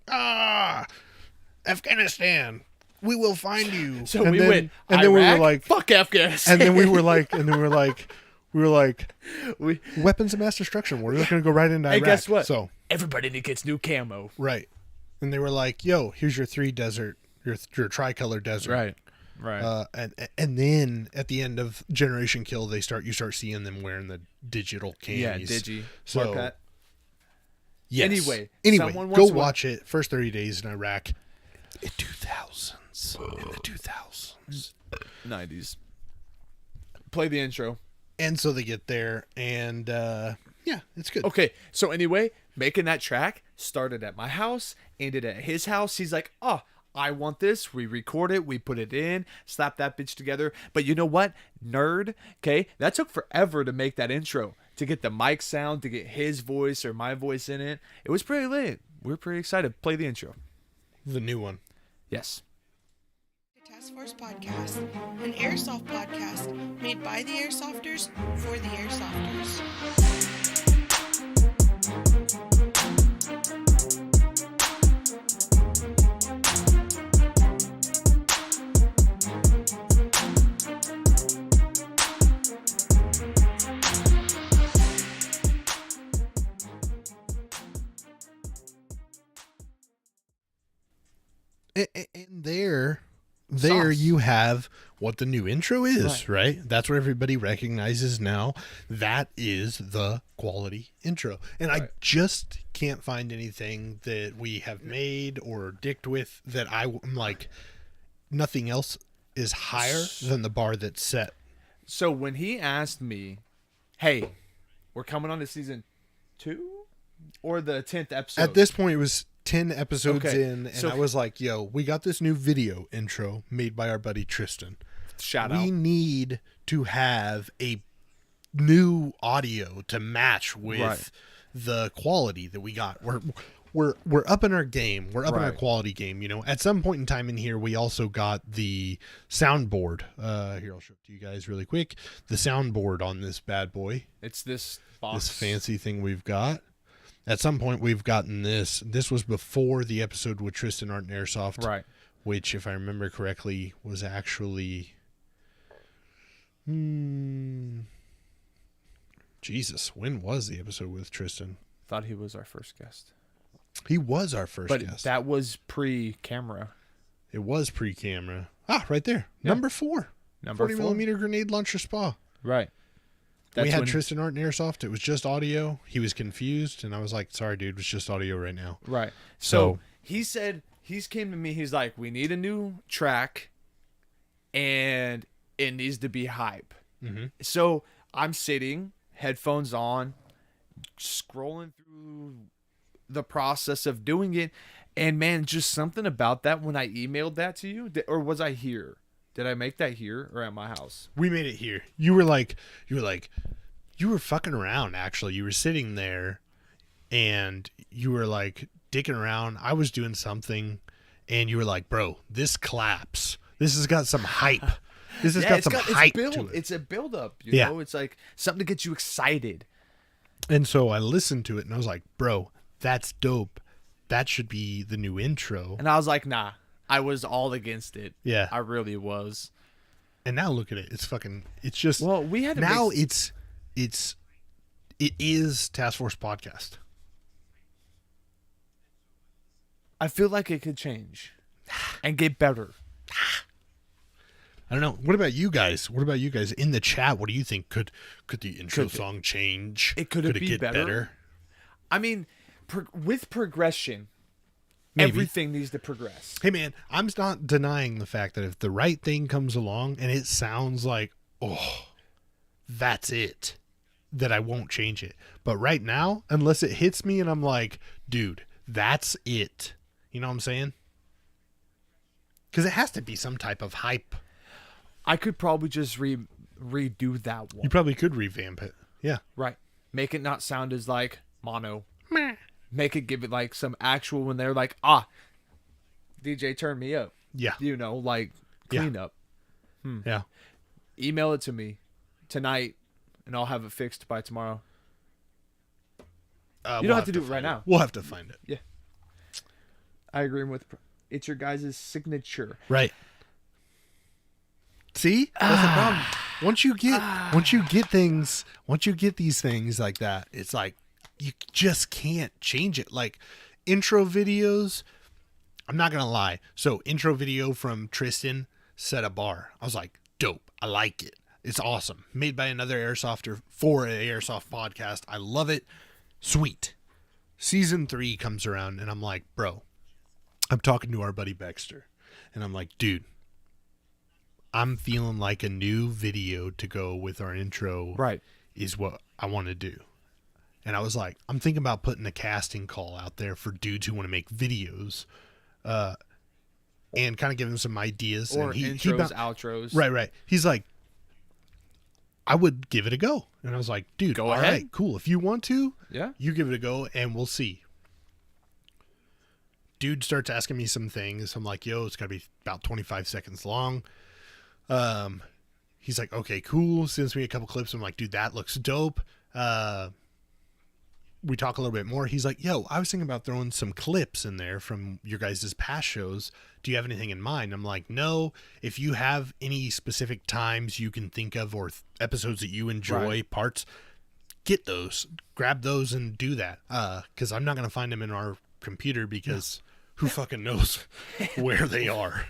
Afghanistan, we will find you. So and we then, went. and then we were Iraq? like, fuck Afghanistan. and then we were like, We- weapons of mass destruction. We're just gonna go right into Hey, Iraq. guess what? So everybody gets new camo. right, and they were like, "Yo, here's your your tricolor desert." Right. And then at the end of Generation Kill, you start seeing them wearing the digital camis. Yeah, Digi. So Marquette. yes. Anyway, go someone wants to- watch it. First 30 days in Iraq. In 2000s. In the 2000s. 90s. Play the intro. And so they get there, and yeah, it's good. Okay, so anyway, making that track started at my house, ended at his house. He's like, oh, I want this. We record it, we put it in, slap that bitch together. But you know what? Nerd, okay? That took forever to make that intro, to get the mic sound, to get his voice or my voice in it. It was pretty lit. We're pretty excited. Play the intro. The new one. Yes. The Task Force Podcast, an airsoft podcast made by the airsofters for the airsofters. And there Sauce. you have what the new intro is, right? That's what everybody recognizes now. That is the quality intro. And I just can't find anything that we have made or dicked with that I'm like, nothing else is higher than the bar that's set. So when he asked me, hey, we're coming on to season 2 or the 10th episode? At this point, it was 10 episodes Okay, in, and so- I was like, yo, we got this new video intro made by our buddy Tristan. Shout We out. need to have a new audio to match with Right. the quality that we got. We're upping our game. We're upping our Right. quality game. You know, at some point in time in here, we also got the soundboard. Here, I'll show it to you guys really quick. The soundboard on this bad boy, It's this box. this fancy thing we've got. At some point, we've gotten this. This was before the episode with Tristan Art and Airsoft, Right. which, if I remember correctly, was actually. Jesus, when was the episode with Tristan? Thought he was our first guest. He was our first But guest. that was pre-camera. It was pre-camera. Ah, right there. Yeah. Number 4. Number 40 4. millimeter grenade launcher spa. Right. We had when- Tristan Art and Airsoft. It was just audio. He was confused, and I was like, sorry, dude, it's just audio right now. Right. So- So he said, he's came to me, he's like, we need a new track and it needs to be hype. Mm-hmm. So I'm sitting, headphones on, scrolling through the process of doing it. And man, just something about that when I emailed that to you, or was I here? Did I make that here or at my house? We made it here. You were fucking around, actually. You were sitting there, and you were like dicking around. I was doing something, and you were like, bro, this claps. This has got some hype. This has got some hype to it. It's a build up, you Yeah. know? It's like something to get you excited. And so I listened to it, and I was like, bro, that's dope. That should be the new intro. And I was like, nah, I was all against it. Yeah. I really was. And now look at it. It's just Well, we had to now make, it is Task Force Podcast. I feel like it could change and get better. I don't know. What about you guys? In the chat? What do you think? Could the intro Could it- song change? Could it be get better? I mean, with progression, Maybe. everything needs to progress. Hey man, I'm not denying the fact that if the right thing comes along and it sounds like, oh, that's it, that I won't change it. But right now, unless it hits me and I'm like, dude, that's it. You know what I'm saying? Because it has to be some type of hype. I could probably just redo that one. You probably could revamp it. Yeah. Right. Make it not sound as like mono. Make it give it like some actual when they're like, DJ turn me up. Yeah. You know, like clean up. Yeah. Email it to me tonight and I'll have it fixed by tomorrow. You don't have to do it right now. We'll have to find it. I agree with it's your guys' signature. Right. See? That's the problem. Once you get these things like that, it's like you just can't change it. Like intro videos, I'm not gonna lie. So intro video from Tristan set a bar. I was like, dope. I like it. It's awesome. Made by another airsofter for an airsoft podcast. I love it. Sweet. Season 3 comes around and I'm like, bro, I'm talking to our buddy Baxter and I'm like, dude, I'm feeling like a new video to go with our intro Right. is what I want to do. And I was like, I'm thinking about putting a casting call out there for dudes who want to make videos and kind of give him some ideas. Or and intros, outros. Right. He's like, I would give it a go. And I was like, dude, Go all ahead. right, cool. If you want to, Yeah. you give it a go and we'll see. Dude starts asking me some things. I'm like, yo, it's got to be about 25 seconds long. He's like, okay, cool. Sends me a couple clips. I'm like, dude, that looks dope. We talk a little bit more. He's like, yo, I was thinking about throwing some clips in there from your guys' past shows. Do you have anything in mind? I'm like, no. If you have any specific times you can think of or episodes that you enjoy, Right. parts, get those. Grab those and do that. Because I'm not going to find them in our computer because who fucking knows where they are.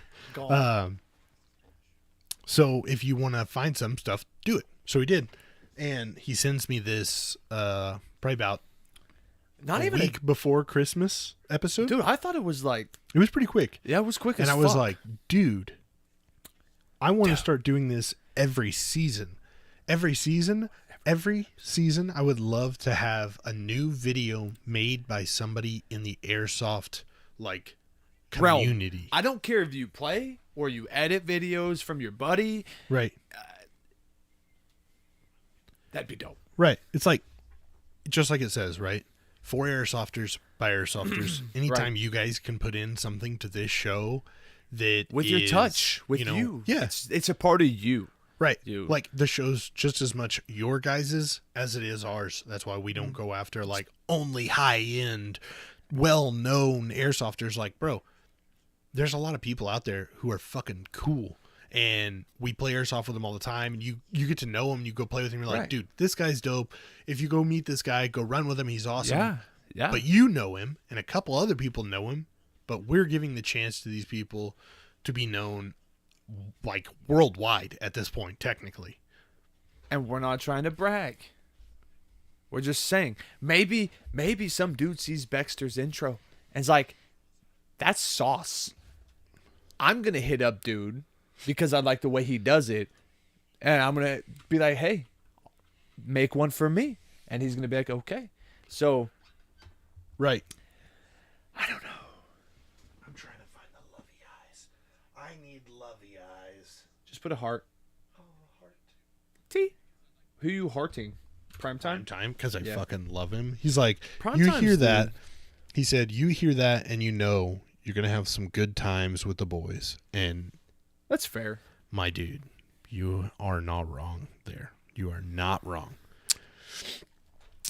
So if you want to find some stuff, do it. So he did. And he sends me this probably about Not a even week before Christmas episode. dude, I thought it was like It was pretty quick. it was quick And as I was fuck. like, dude, I want to start doing this every season. Every season, I would love to have a new video made by somebody in the airsoft like Realm. community. I don't care if you play or you edit videos from your buddy. Right. That'd be dope. Right. It's like, just like it says, right? For airsofters, by airsofters. Anytime you guys can put in something to this show that With your is, touch, with know, you. Yeah. It's a part of you. Right. You. Like the show's just as much your guys's as it is ours. That's why we don't go after like only high end, well known airsofters. Like, bro, there's a lot of people out there who are fucking cool. And we play airsoft with them all the time. And you get to know him. You go play with him. You're like, Right. dude, this guy's dope. If you go meet this guy, go run with him. He's awesome. Yeah. Yeah. But you know him, and a couple other people know him. But we're giving the chance to these people to be known like worldwide at this point, technically. And we're not trying to brag. We're just saying maybe some dude sees Baxter's intro and is like, that's sauce. I'm gonna hit up dude because I like the way he does it. And I'm gonna be like, hey, make one for me. And he's gonna be like, okay. So Right. I don't know. I'm trying to find the lovey eyes. I need lovey eyes. Just put a heart. Oh, heart. T. Who you hearting? Prime time? Time, because I Yeah. fucking love him. He's like, Prime you time's hear that? dude. He said, you hear that and you know you're going to have some good times with the boys. And That's fair. my dude, you are not wrong there. You are not wrong.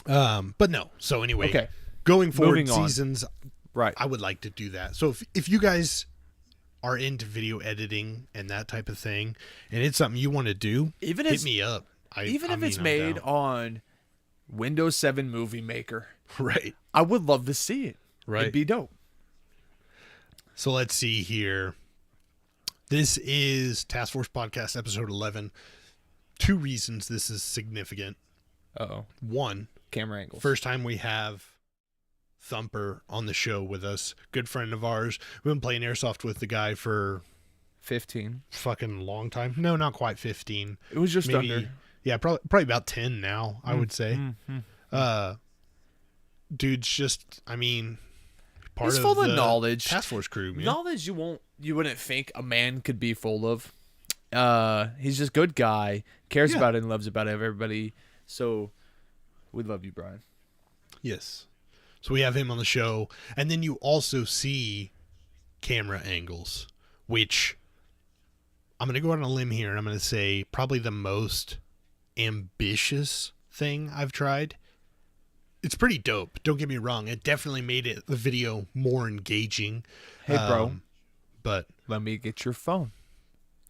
But no. So anyway, Okay. going forward Moving on. seasons, Right. I would like to do that. So if you guys are into video editing and that type of thing, and it's something you want to do, Even hit if me up. even if it's made on Windows 7 Movie Maker, right, I would love to see it. right. It'd be dope. So let's see here. This is Task Force Podcast episode 11. 2 reasons this is significant. Uh-oh. 1, Camera angles. first time we have Thumper on the show with us. Good friend of ours. We've been playing airsoft with the guy for 15. fucking long time. No, not quite 15. It was just Maybe, under. yeah, probably about 10 now, I would say. Mm-hmm. Dude's just, I mean, part He's of full of the knowledge. Task Force crew, man. Knowledge you wouldn't think a man could be full of. He's just a good guy, cares Yeah. about it and loves about everybody. So we love you, Brian. Yes. So we have him on the show, and then you also see camera angles, which I'm going to go out on a limb here, and I'm going to say probably the most ambitious thing I've tried. It's pretty dope. Don't get me wrong. It definitely made the video more engaging. Hey, bro. But Let me get your phone.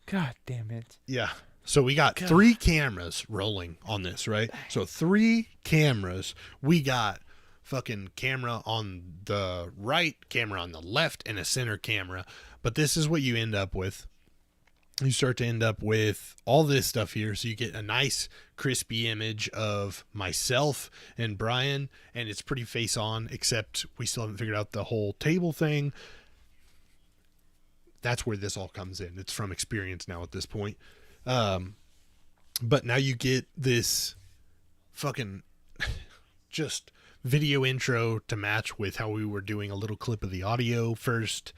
God damn it. yeah. So we got 3 cameras rolling on this, right? So 3 cameras. We got fucking camera on the right, camera on the left, and a center camera. But this is what you end up with. You start to end up with all this stuff here. So you get a nice crispy image of myself and Brian, and it's pretty face on, except we still haven't figured out the whole table thing. That's where this all comes in. It's from experience now at this point. But now you get this fucking just video intro to match with how we were doing a little clip of the audio first.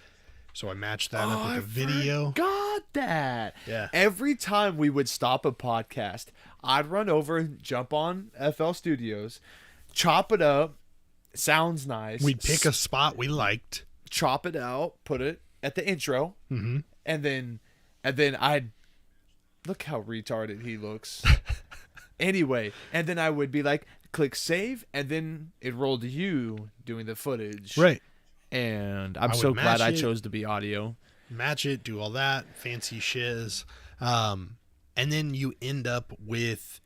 So I matched that up with the video. Got that. Yeah. Every time we would stop a podcast, I'd run over, jump on FL Studios, chop it up. Sounds nice. We'd pick a spot we liked. chop it out, put it at the intro, Mm-hmm. and then I'd look how retarded he looks. Anyway, and then I would be like, click save, and then it rolled to you doing the footage. Right. And I'm I so would glad I match it. chose to be audio. Match it, do all that fancy shiz. And then you end up with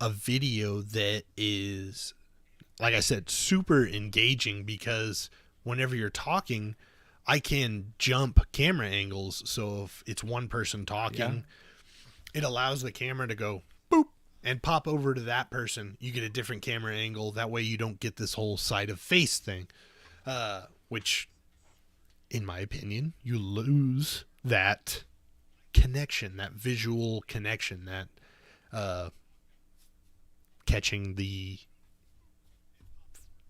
a video that is, like I said, super engaging, because whenever you're talking, I can jump camera angles. So if it's one person talking, it allows the camera to go boop and pop over to that person. You get a different camera angle. That way you don't get this whole side of face thing, which, in my opinion, you lose that connection, that visual connection, that catching the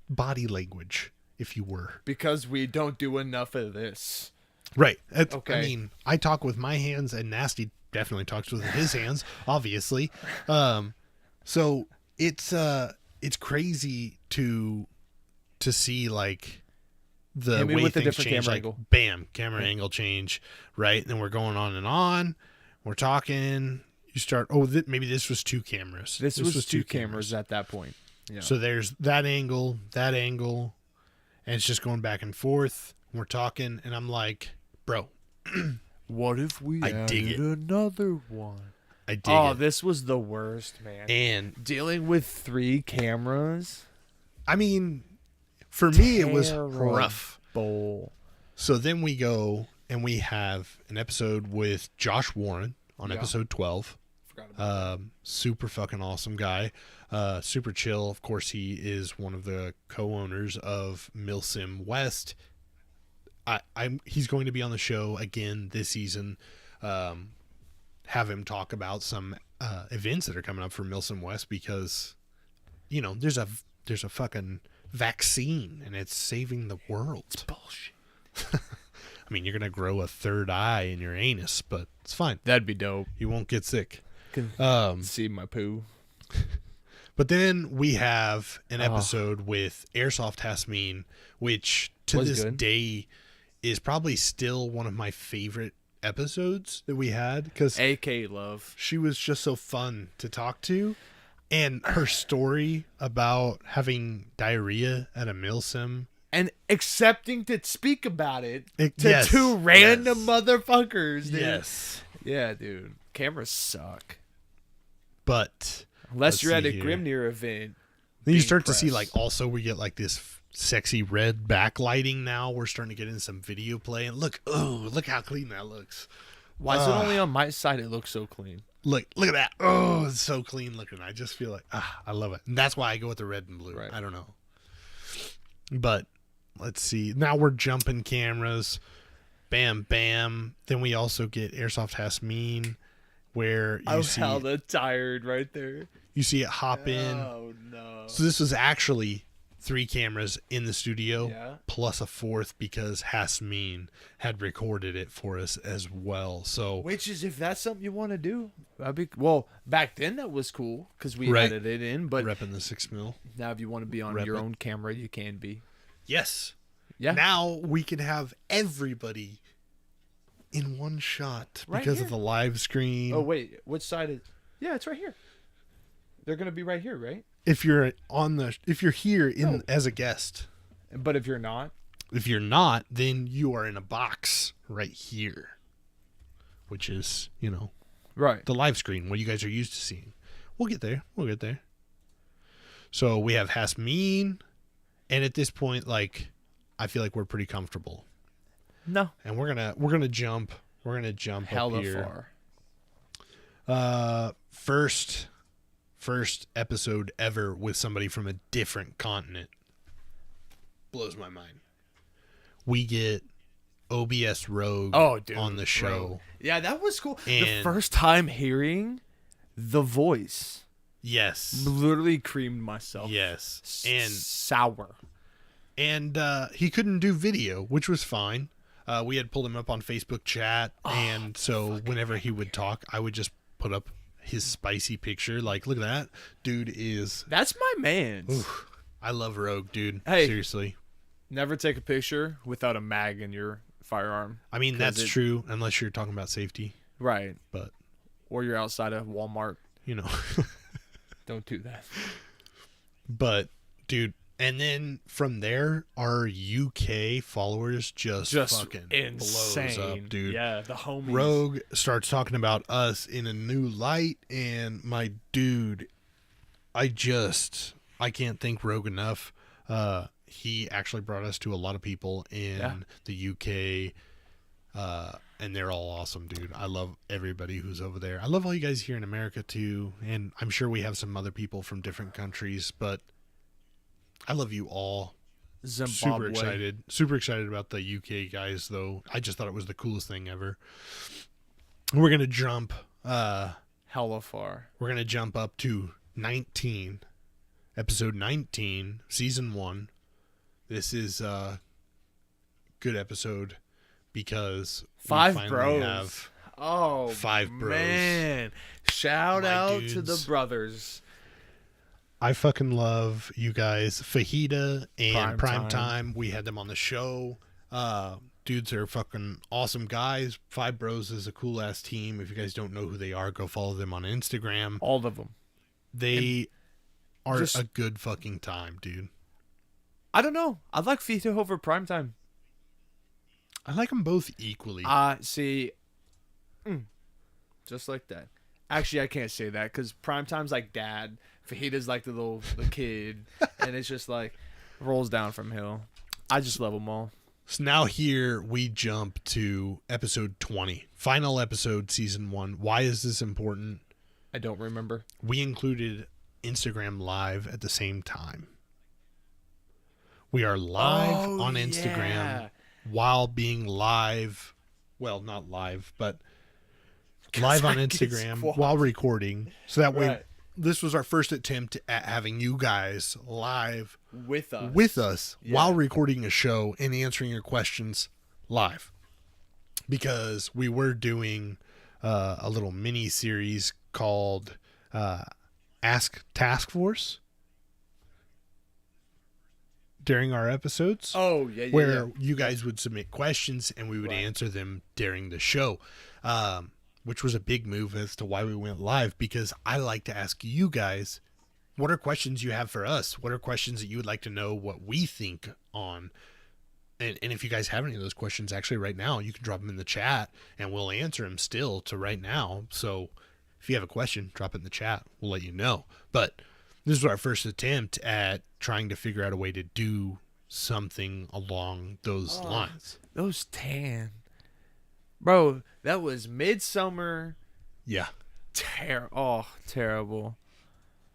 body language, if you were. Because we don't do enough of this. Right. Okay. I mean, I talk with my hands, and Nasty definitely talks with his hands, obviously. So it's crazy to see, like, the Hit me way with a things different change. camera Like, angle. bam, camera angle change, right? And then we're going on and on. We're talking. You start. Oh, maybe this was 2 cameras. This was two cameras at that point. Yeah. So there's that angle, and it's just going back and forth. We're talking, and I'm like, bro, What if we I dig added it. another one? I dig Oh, it. this was the worst, man. And Dealing with 3 cameras. I mean, for me, it was Terrible. rough. So then we go and we have an episode with Josh Warren on Yeah. episode 12. Forgot about Super fucking awesome guy. Super chill. Of course, he is one of the co-owners of Milsim West. He's going to be on the show again this season. Have him talk about some events that are coming up for Milsim West, because, you know, there's a fucking vaccine and it's saving the world. bullshit. I mean, you're gonna grow a third eye in your anus, but it's fine. That'd be dope. You won't get sick. Can see my poo. But then we have an Oh. episode with Airsoft Tasmin, which to Was this good. day is probably still one of my favorite episodes that we had, because AK love. she was just so fun to talk to. And her story about having diarrhea at a milsim and accepting to speak about it to yes, two random yes. motherfuckers, dude. Yes. Yeah, dude. Cameras suck. But Unless let's you're at see a here. Grimnir event. Then you being start to see, pressed. like, also we get like this sexy red backlighting now. We're starting to get in some video play. And look how clean that looks. Why is it only on my side it looks so clean? Look at that. Oh, it's so clean looking. I just feel like, I love it. And that's why I go with the red and blue. Right. I don't know. But let's see. Now we're jumping cameras. Bam, bam. Then we also get Airsoft Hasmin, where I you was see hella tired right there. you see it hop in. Oh, no. So this was actually 3 cameras in the studio, Yeah. plus a 4th because Hasmin had recorded it for us as well. So Which is, if that's something you want to do, that'd be, well, back then that was cool because we Right. edited it in, but repping the 6mm. now if you want to be on Rep your it. own camera, you can be. Yes. Yeah. Now we can have everybody in one shot Right because here. of the live screen. Oh, wait. Which side is... Yeah, it's right here. They're going to be right here, right? If you're here in as a guest. But if you're not... If you're not, then you are in a box right here, which is, Right. the live screen, what you guys are used to seeing. We'll get there. So we have Hasmin, and at this point, like, I feel like we're pretty comfortable, No. and we're gonna jump. We're gonna jump Hella up here. far. First episode ever with somebody from a different continent. Blows my mind. We get OBS Rogue on the show. Bro. Yeah, that was cool. The And- first time hearing the voice Yes. literally creamed myself. Yes. And sour. he couldn't do video, which was fine. We had pulled him up on Facebook chat, and so whenever he would talk, I would just put up his spicy picture. Like, look at that. Dude is... That's my man. I love Rogue, dude. Hey. Seriously. Never take a picture without a mag in your firearm. I mean, 'Cause that's it- true, unless you're talking about safety. Right. But, Or you're outside of Walmart. Don't do that. But, dude, and then from there, our UK followers just fucking blows insane. up, dude. Yeah, the homies. Rogue starts talking about us in a new light, and my dude, I can't thank Rogue enough. He actually brought us to a lot of people in the UK, and they're all awesome, dude. I love everybody who's over there. I love all you guys here in America too, and I'm sure we have some other people from different countries, but I love you all. Zimbabwe. Super excited about the UK guys, though. I just thought it was the coolest thing ever. We're gonna jump. Hella far. We're gonna jump up to 19, episode 19, season 1. This is a good episode because we 5 finally bros. have Oh, 5 bros. man. Shout My out to the dudes. brothers. I fucking love you guys. Fajita and Prime Prime Time. We had them on the show. Dudes are fucking awesome guys. 5 Bros is a cool ass team. If you guys don't know who they are, go follow them on Instagram. All of them. They are just- a good fucking time, dude. I don't know. I like Fito over Primetime. I like them both equally. See. Just like that. Actually, I can't say that because Primetime's like dad. Fajita's like the kid. And it's just like rolls down from hill. I just love them all. So now here we jump to episode 20. Final episode, season 1. Why is this important? I don't remember. We included Instagram Live at the same time. We are live on Instagram while being live. Well, not live, but live on I get Instagram squawked. while recording. So that way, Right. this was our first attempt at having you guys live With us. while recording a show and answering your questions live. Because we were doing a little mini series called Ask Task Force during our episodes. Oh, yeah. Where you guys would submit questions and we would answer them during the show, which was a big move as to why we went live, because I like to ask you guys what are questions you have for us? What are questions that you would like to know what we think on? And if you guys have any of those questions, actually right now, you can drop them in the chat and we'll answer them still to right now. So if you have a question, drop it in the chat. We'll let you know. But this is our first attempt at trying to figure out a way to do something along those lines. Those tan. Bro, that was midsummer. Yeah. Terrible.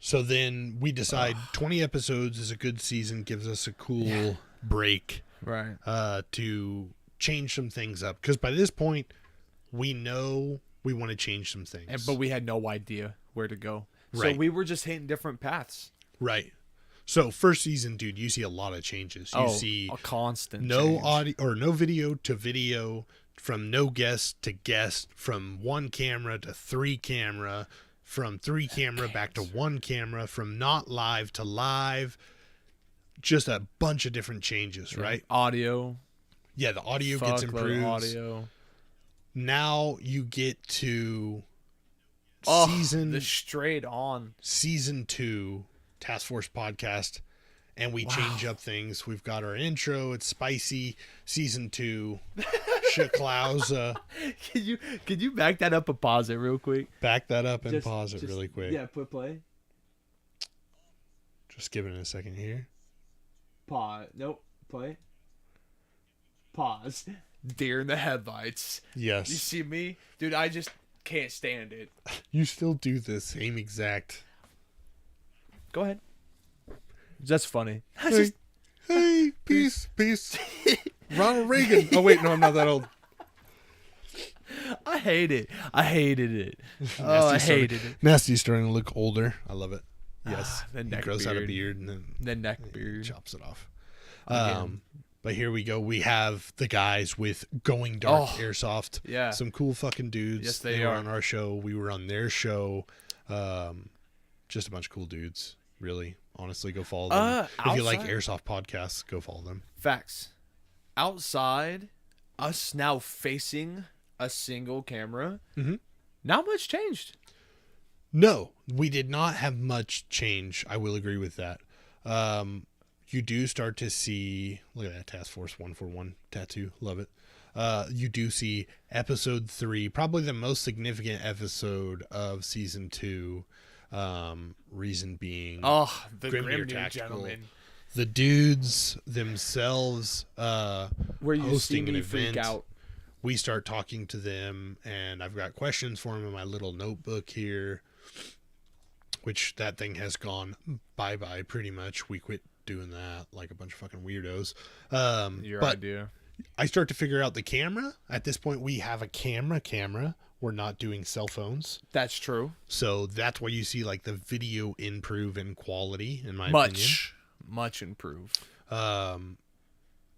So then we decide 20 episodes is a good season, gives us a cool break. Right. To change some things up, because by this point we know we want to change some things, But we had no idea where to go. Right. So we were just hitting different paths. right. So first season, dude, you see a lot of changes. You see a constant no change. audio or no video to video, from no guest to guest, from one camera to 3 camera, from 3 camera back to 1 camera, from not live to live. Just a bunch of different changes, right? Audio. Yeah, the audio gets Fuckload improved. audio. Now you get to The straight on. season 2 Task Force podcast, and we change up things. We've got our intro. It's spicy. Season 2, Shaklauza. Can you back that up and pause it real quick? Back that up and pause it really quick. Yeah, put play. Just give it a second here. Pause. Nope. Play. Pause. Deer in the headlights. Yes. You see me? Dude, I just can't stand it. You still do the same exact. Go ahead. That's funny. Hey, peace. Ronald Reagan. Oh, wait, no, I'm not that old. I hate it. I hated it. I hated it. Nasty's starting to look older. I love it. Yes. The He neck grows out a beard. beard and then The neck beard. chops it off. Again. But here we go. We have the guys with Going Dark Oh, Airsoft. yeah. Some cool fucking dudes. Yes, they were are. on our show. We were on their show. Just a bunch of cool dudes. Really. Honestly, go follow them. If you like outside- Airsoft podcasts, go follow them. Facts. Outside, us now facing a single camera, not much changed. No, we did not have much change. I will agree with that. You do start to see, look at that Task Force 141 tattoo. Love it. You do see episode 3, probably the most significant episode of season 2. Reason being, The Grimnir Grimnir Tactical. gentlemen. the dudes themselves, Where you see hosting an me freak event. out. We start talking to them, and I've got questions for them in my little notebook here, which that thing has gone bye-bye pretty much. We quit doing that like a bunch of fucking weirdos. Your but idea. I start to figure out the camera. At this point, we have a camera. We're not doing cell phones. That's true. So that's why you see like the video improve in quality, in my opinion. Much improved.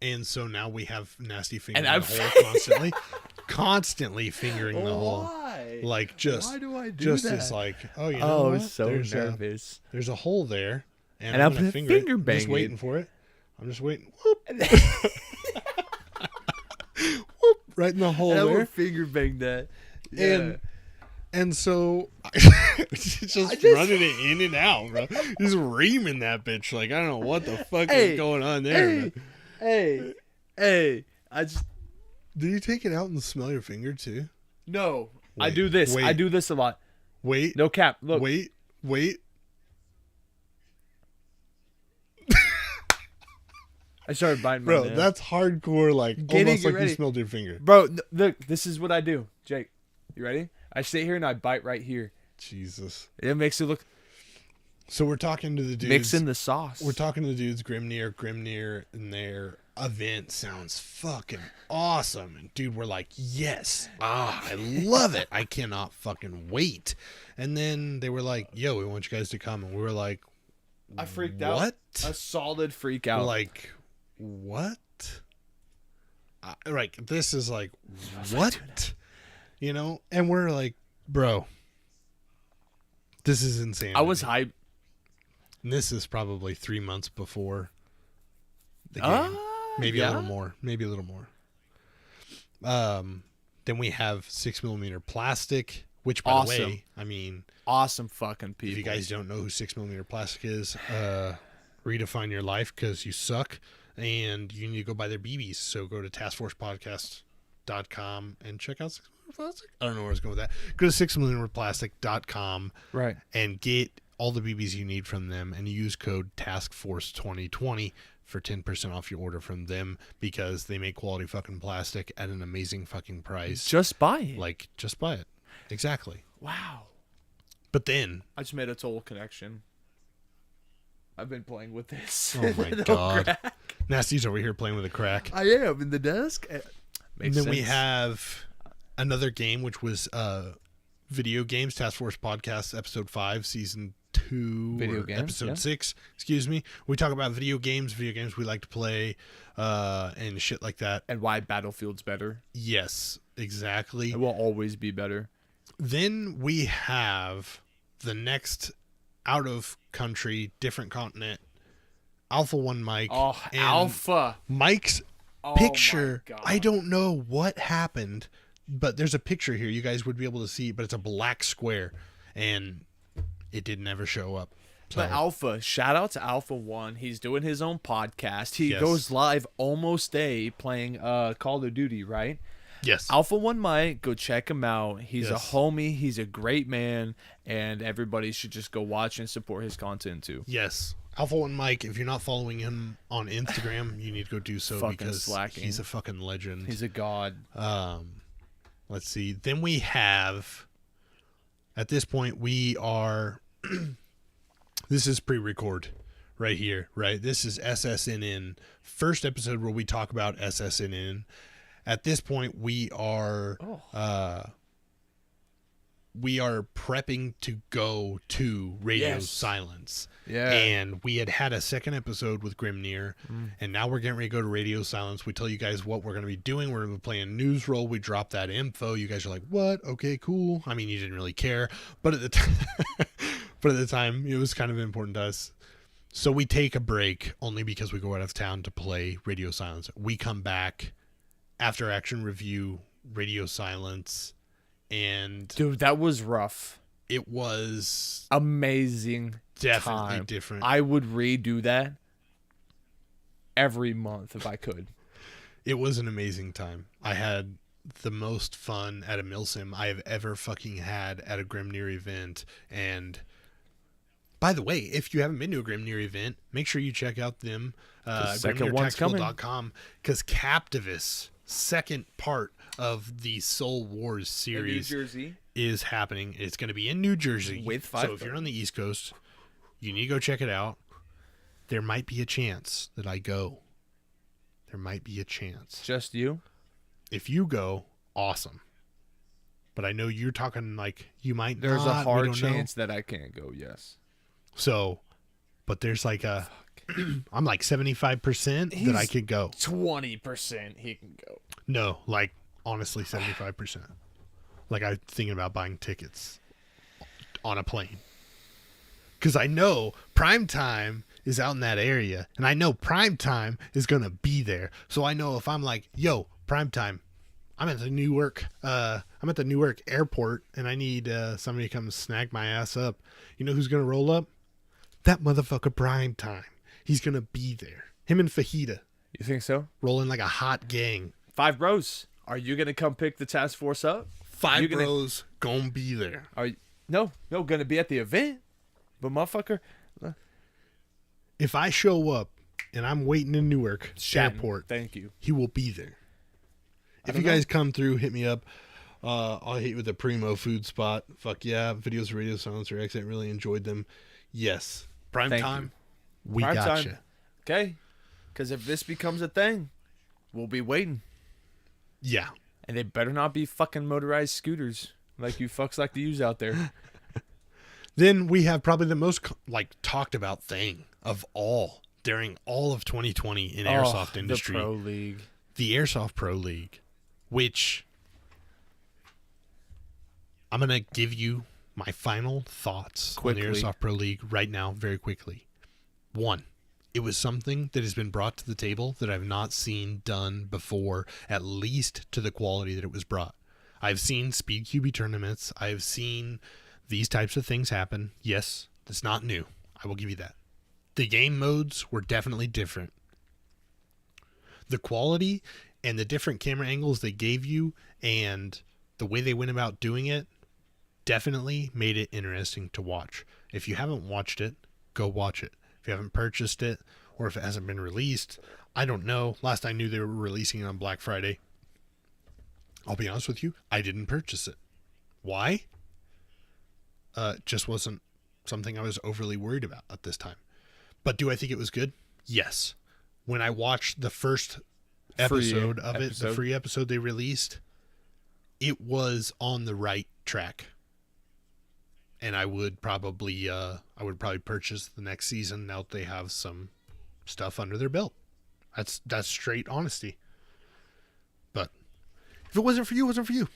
And so now we have Nasty fingering And the I'm- hole constantly fingering the hole. Why? Like just, Why do I do just that? as like, oh, you know what? so there's nervous. there's a hole there, and And I'm I'm gonna gonna finger finger it. I'm bang just it. waiting for it. I'm just waiting. Whoop, whoop, right in the hole And I there. will finger bang that. Yeah. And so just running it in and out, bro. Just reaming that bitch. Like, I don't know what the fuck is going on there. Hey, I just Do you take it out and smell your finger too? no. I Wait, do this. wait. I do this a lot. Wait. No cap. Look. Wait. I started biting my Bro, nail. that's hardcore, like, Getting almost it like you ready. smelled your finger. Bro, look. This is what I do, Jake. You ready? I sit here and I bite right here. Jesus. It makes it look So we're talking to the dudes. mixing the sauce. We're talking to the dudes, Grimnir, and their event sounds fucking awesome. And dude, we're like, yes. I love it. I cannot fucking wait. And then they were like, yo, we want you guys to come. And we were like, I freaked out. what? A solid freak out. We're like, what? Like, this is like, what? You know? And we're like, bro, this is insane. I was hyped. And this is probably 3 months before the game. Maybe a little more. Maybe a little more. Then we have 6mm plastic. Which, by Awesome. the way, I mean, Awesome fucking people. if you guys don't know who 6mm plastic is, redefine your life because you suck and you need to go buy their BBs. So go to taskforcepodcast.com and check out 6mm plastic. I don't know where I was going with that. Go to 6mmplastic.com Right. and get all the BBs you need from them and use code TASKFORCE2020 for 10% off your order from them because they make quality fucking plastic at an amazing fucking price. Just buy it. Like, just buy it. Exactly. Wow. But then, I just made a total connection. I've been playing with this. oh my No God. crack. Nasty's over here playing with a crack. I am in the desk. And Makes then we sense. have another game, which was video games, Task Force Podcast, episode 5, season 2, Video or games, episode yeah. 6, excuse me. We talk about video games we like to play, and shit like that. And why Battlefield's better. Yes, exactly. It will always be better. Then we have the next out of country, different continent, Alpha 1 Mike. Oh, and Alpha. Mike's Oh picture. my God. I don't know what happened, but there's a picture here. You guys would be able to see, but it's a black square, and it didn't ever show up. So, But Alpha, shout out to Alpha 1. He's doing his own podcast. He Yes. goes live almost day playing Call of Duty, right? yes, Alpha 1 Mike, go check him out. He's Yes. a homie. He's a great man. And everybody should just go watch and support his content too. yes. Alpha 1 Mike, if you're not following him on Instagram, you need to go do so Fucking because slacking. he's a fucking legend. He's a god. Let's see. Then we have, at this point, we are, this is pre-record right here, right? This is SSNN, first episode where we talk about SSNN. At this point, we are prepping to go to Radio Yes. Silence. Yeah. And we had a second episode with Grimnir, and now we're getting ready to go to Radio Silence. We tell you guys what we're going to be doing. We're going to be playing News Roll. We drop that info. You guys are like, what? Okay, cool. I mean, you didn't really care, but at the time, it was kind of important to us. So we take a break only because we go out of town to play Radio Silence. We come back after action review Radio Silence, and Dude, that was rough. it was Amazing. definitely time. different. I would redo that every month if I could. It was an amazing time. I had the most fun at a milsim I have ever fucking had at a Grimnir event. And by the way, if you haven't been to a Grimnir event, make sure you check out them. second one's coming. GrimnirTactical.com, because Captivus, second part of the Soul Wars series, Jersey. is happening. It's going to be in New Jersey. With So if you're on the East Coast, you need to go check it out. There might be a chance that I go. There might be a chance. Just you? If you go, awesome. But I know you're talking like you might There's not. a We hard don't know. chance that I can't go, yes. So, but there's like a, I'm like 75% that I He's- could go. 20% he can go. No, like honestly 75%. Like I'm thinking about buying tickets on a plane. Because I know Prime Time is out in that area, and I know Prime Time is going to be there. So I know if I'm like, yo, Prime Time, I'm at the Newark airport, and I need somebody to come snag my ass up. You know who's going to roll up? That motherfucker Prime Time. He's going to be there. Him and Fajita You think so? rolling like a hot gang. 5 bros. Are you going to come pick the task force up? Five You gonna- bros gonna be there. Are you, no, going to be at the event. But motherfucker, If I show up and I'm waiting in Newark Shatton, airport, thank you. he will be there. If you don't guys come through, hit me up. I'll hit you with a primo food spot. Fuck yeah. Videos of Radio Silencer X. I really enjoyed them. Yes. Prime Thank time. We Prime got time. you. Okay? Because if this becomes a thing, we'll be waiting. Yeah. And they better not be fucking motorized scooters like you fucks like to use out there. Then we have probably the most talked about thing of all during all of 2020 in airsoft industry. The Pro League. The Airsoft Pro League, which I'm going to give you my final thoughts on the Quickly. Airsoft Pro League right now, very quickly. 1, it was something that has been brought to the table that I've not seen done before, at least to the quality that it was brought. I've seen speed QB tournaments. I've seen these types of things happen. Yes, it's not new. I will give you that. The game modes were definitely different. The quality and the different camera angles they gave you and the way they went about doing it definitely made it interesting to watch. If you haven't watched it, go watch it. If you haven't purchased it, or if it hasn't been released, I don't know. Last I knew they were releasing it on Black Friday. I'll be honest with you, I didn't purchase it. Why? Just wasn't something I was overly worried about at this time. But do I think it was good? Yes. When I watched the first episode of it, the free episode they released, it was on the right track. And I would probably purchase the next season now that they have some stuff under their belt. That's straight honesty. But if it wasn't for you, it wasn't for you.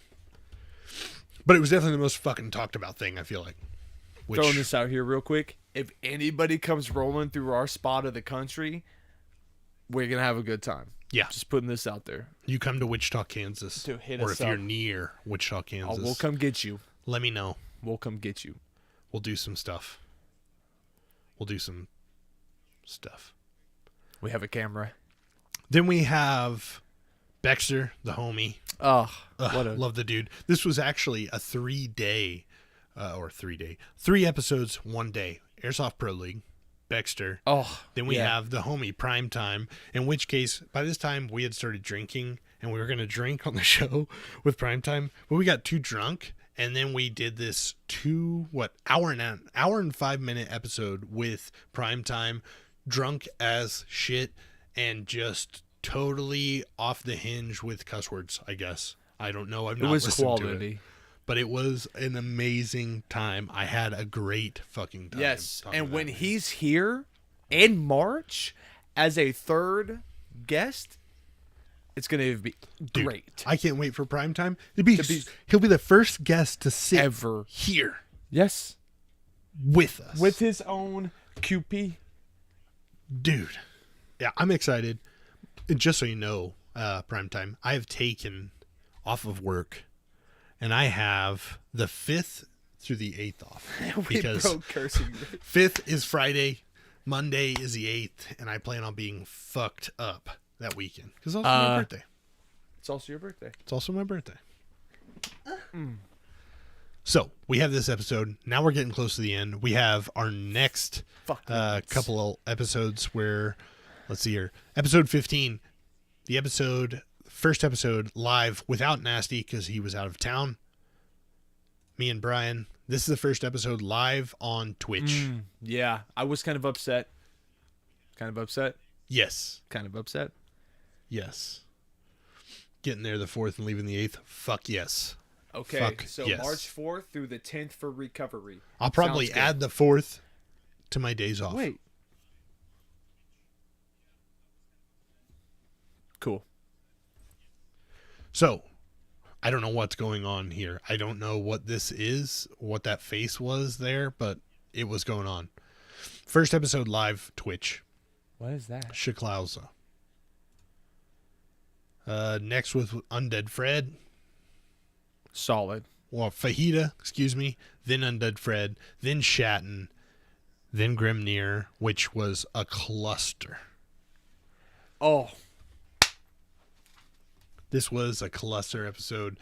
But it was definitely the most fucking talked about thing, I feel like. Throwing this out here real quick. If anybody comes rolling through our spot of the country, we're going to have a good time. Yeah. Just putting this out there. You come to Wichita, Kansas. To hit or us if you're up. near Wichita, Kansas. We'll come get you. Let me know. We'll come get you. We'll do some stuff. We have a camera. Then we have Baxter, the homie. Oh, Love the dude. This was actually a 3 episodes, 1 day. Airsoft Pro League, Baxter. Oh, Then we have the homie Primetime, in which case, by this time, we had started drinking, and we were going to drink on the show with Primetime, but we got too drunk, and then we did this hour and 5 minute episode with Primetime, drunk as shit, and just totally off the hinge with cuss words, I guess. I don't know. I've not listened to it. But it was an amazing time. I had a great fucking time. Yes, and when he's here in March as a third guest, it's going to be great. I can't wait for Primetime. He'll be the first guest to sit Ever. here. Yes. With us. With his own QP. Dude. Yeah, I'm excited. And just so you know, Primetime, I have taken off of work, and I have the 5th through the 8th off. Because broke cursing. 5th is Friday, Monday is the 8th, and I plan on being fucked up that weekend. Because it's also my birthday. It's also your birthday. It's also my birthday. So, we have this episode. Now we're getting close to the end. We have our next couple of episodes where, let's see here, episode 15, first episode live without Nasty because he was out of town. Me and Brian. This is the first episode live on Twitch. Yeah, I was kind of upset. Yes. Kind of upset. Yes. Getting there the 4th and leaving the 8th. Fuck yes. Okay, Fuck so yes. March 4th through the 10th for recovery. I'll probably Sounds good. add the 4th to my days off. Wait. Cool. So, I don't know what's going on here. I don't know what this is, what that face was there, but it was going on. First episode live, Twitch. What is that? Shiklausa. Next with Undead Fred. Solid. Well, Fajita, excuse me. Then Undead Fred. Then Shatton. Then Grimnir, which was a cluster. Oh. This was a cluster episode.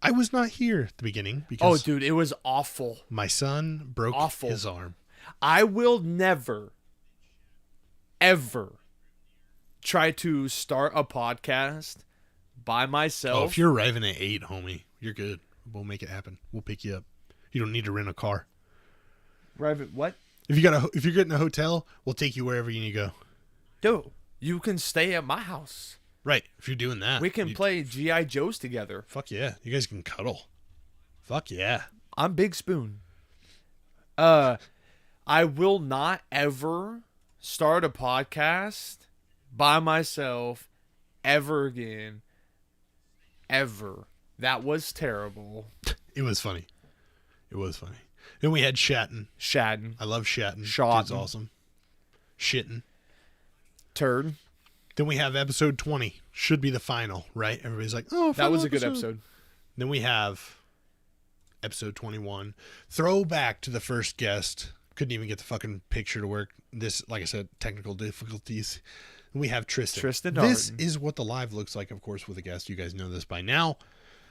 I was not here at the beginning Oh, because dude, it was awful. my son broke his arm. I will never, ever try to start a podcast by myself. Oh, if you're arriving at 8, homie, you're good. We'll make it happen. We'll pick you up. You don't need to rent a car. Private what? If you're getting a hotel, we'll take you wherever you need to go. Dude, you can stay at my house. Right. If you're doing that, We can play G.I. Joes together. Fuck yeah. You guys can cuddle. Fuck yeah. I'm Big Spoon. I will not ever start a podcast by myself ever again. Ever. That was terrible. It was funny. Then we had Shatton. Shadden. I love Shatton. Shotten. Dude's awesome. Shitting. Turd. Then we have episode 20. Should be the final, right? Everybody's like, oh, That final was a good episode. Then we have episode 21. Throwback to the first guest. Couldn't even get the fucking picture to work. This, like I said, technical difficulties. We have Tristan. Tristan This Darden. is what the live looks like, of course, with a guest. You guys know this by now.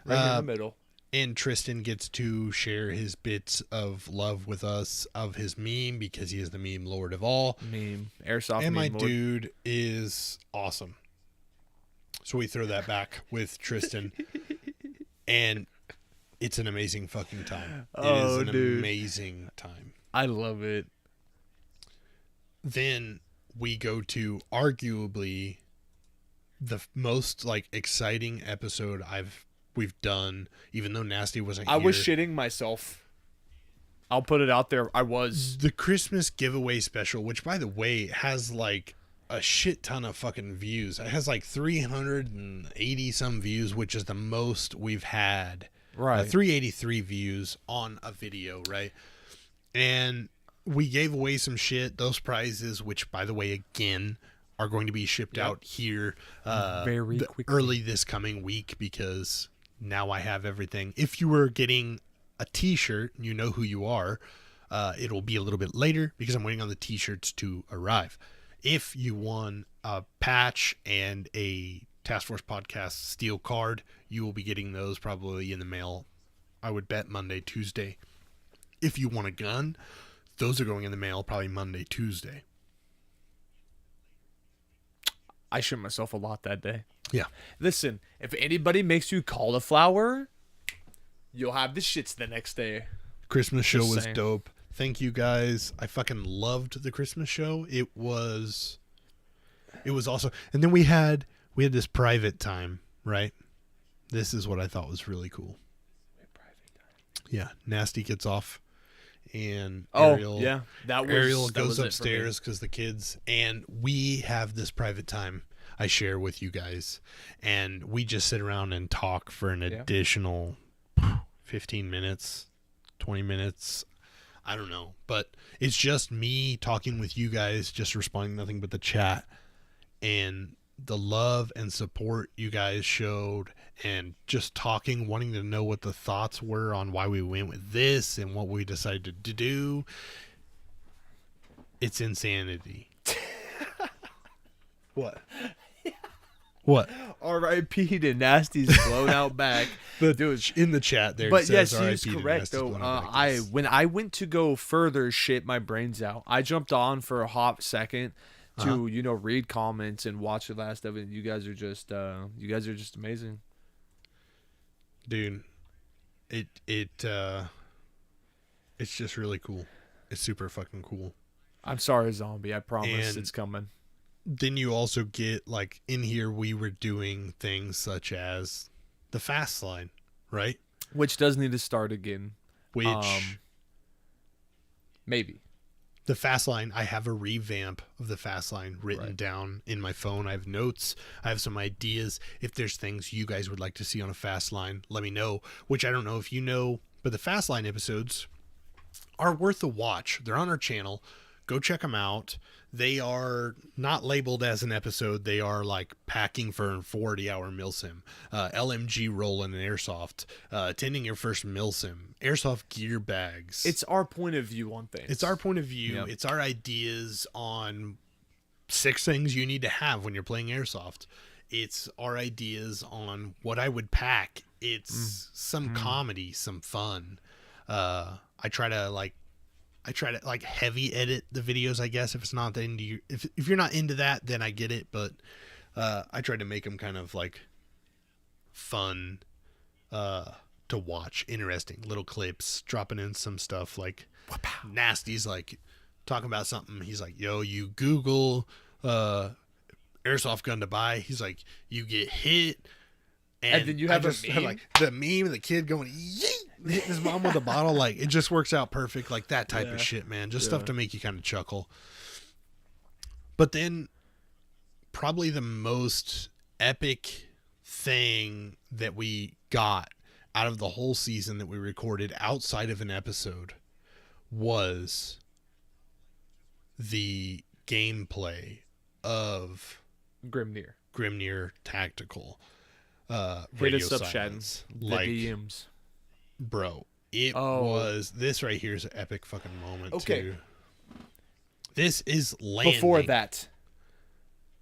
Right here in the middle. And Tristan gets to share his bits of love with us of his meme because he is the meme lord of all. Meme. Airsoft And my meme lord. dude is awesome. So we throw that back with Tristan. And it's an amazing fucking time. It is an amazing time. I love it. Then we go to arguably the most like exciting episode we've done, even though Nasty wasn't I here. was shitting myself. I'll put it out there. I was. The Christmas giveaway special, which by the way has like a shit ton of fucking views. It has like 380 some views, which is the most we've had. Right. 383 views on a video, right? And we gave away some shit. Those prizes, which by the way, again, are going to be shipped out here Very quickly. early this coming week because now I have everything. If you were getting a t-shirt, you know who you are. It'll be a little bit later because I'm waiting on the t-shirts to arrive. If you won a patch and a Task Force Podcast steel card, you will be getting those probably in the mail, I would bet Monday, Tuesday. If you want a gun, those are going in the mail probably Monday, Tuesday. I shit myself a lot that day. Yeah. Listen, if anybody makes you cauliflower, you'll have the shits the next day. Christmas show Just was saying. dope. Thank you guys. I fucking loved the Christmas show. It was awesome. And then we had this private time, right? This is what I thought was really cool. Yeah, Nasty gets off and Ariel, yeah, Ariel that goes was it for me. upstairs because the kids, and we have this private time I share with you guys, and we just sit around and talk for an additional 15 minutes, 20 minutes. I don't know, but it's just me talking with you guys, just responding nothing but the chat, and the love and support you guys showed, and just talking, wanting to know what the thoughts were on why we went with this and what we decided to do. It's insanity. What? What? R.I.P. to Nasty's blown out back. Dude, in the chat there. But it yes, says he's RIP to correct Nasty though. Blown Out Back. Yes. When I went to go further shit my brains out, I jumped on for a hot second to read comments and watch the last of it. You guys are just amazing. Dude, it's just really cool. It's super fucking cool. I'm sorry, zombie. I promise And- it's coming. Then you also get, like, in here we were doing things such as the fast line, right? Which does need to start again. Which Maybe. the fast line, I have a revamp of the fast line written down in my phone. I have notes. I have some ideas. If there's things you guys would like to see on a fast line, let me know. Which I don't know if you know, but the fast line episodes are worth a watch. They're on our channel. Go check them out. They are not labeled as an episode. They are like packing for a 40-hour milsim, LMG rolling an airsoft, attending your first milsim, airsoft gear bags. It's our point of view on things. It's our point of view. Yep. It's our ideas on 6 things you need to have when you're playing airsoft. It's our ideas on what I would pack. It's some comedy, some fun. I try to heavy edit the videos, I guess, if it's not into you. If you're not into that, then I get it. But I try to make them kind of like fun to watch, interesting little clips, dropping in some stuff like Nasty's like talking about something. He's like, "Yo, you Google airsoft gun to buy." He's like, "You get hit." And then you have I a just meme? like the meme of the kid going yeet, hitting his mom with a bottle. Like, it just works out perfect. Like that type of shit, man. Just stuff to make you kind of chuckle. But then probably the most epic thing that we got out of the whole season that we recorded outside of an episode was the gameplay of Grimnir. Grimnir Tactical. Hit radio us up, silence. Shadden. The Like, DMs. bro, it Oh. was this right here is an epic fucking moment. Okay. Too. This is landing.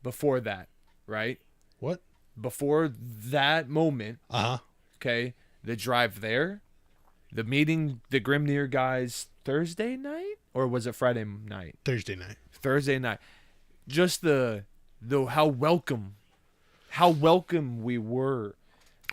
Before that, right? What? Before that moment, Uh huh. okay, the drive there, the meeting the Grimnir guys Thursday night, or was it Friday night? Thursday night. Thursday night. Just the how welcome we were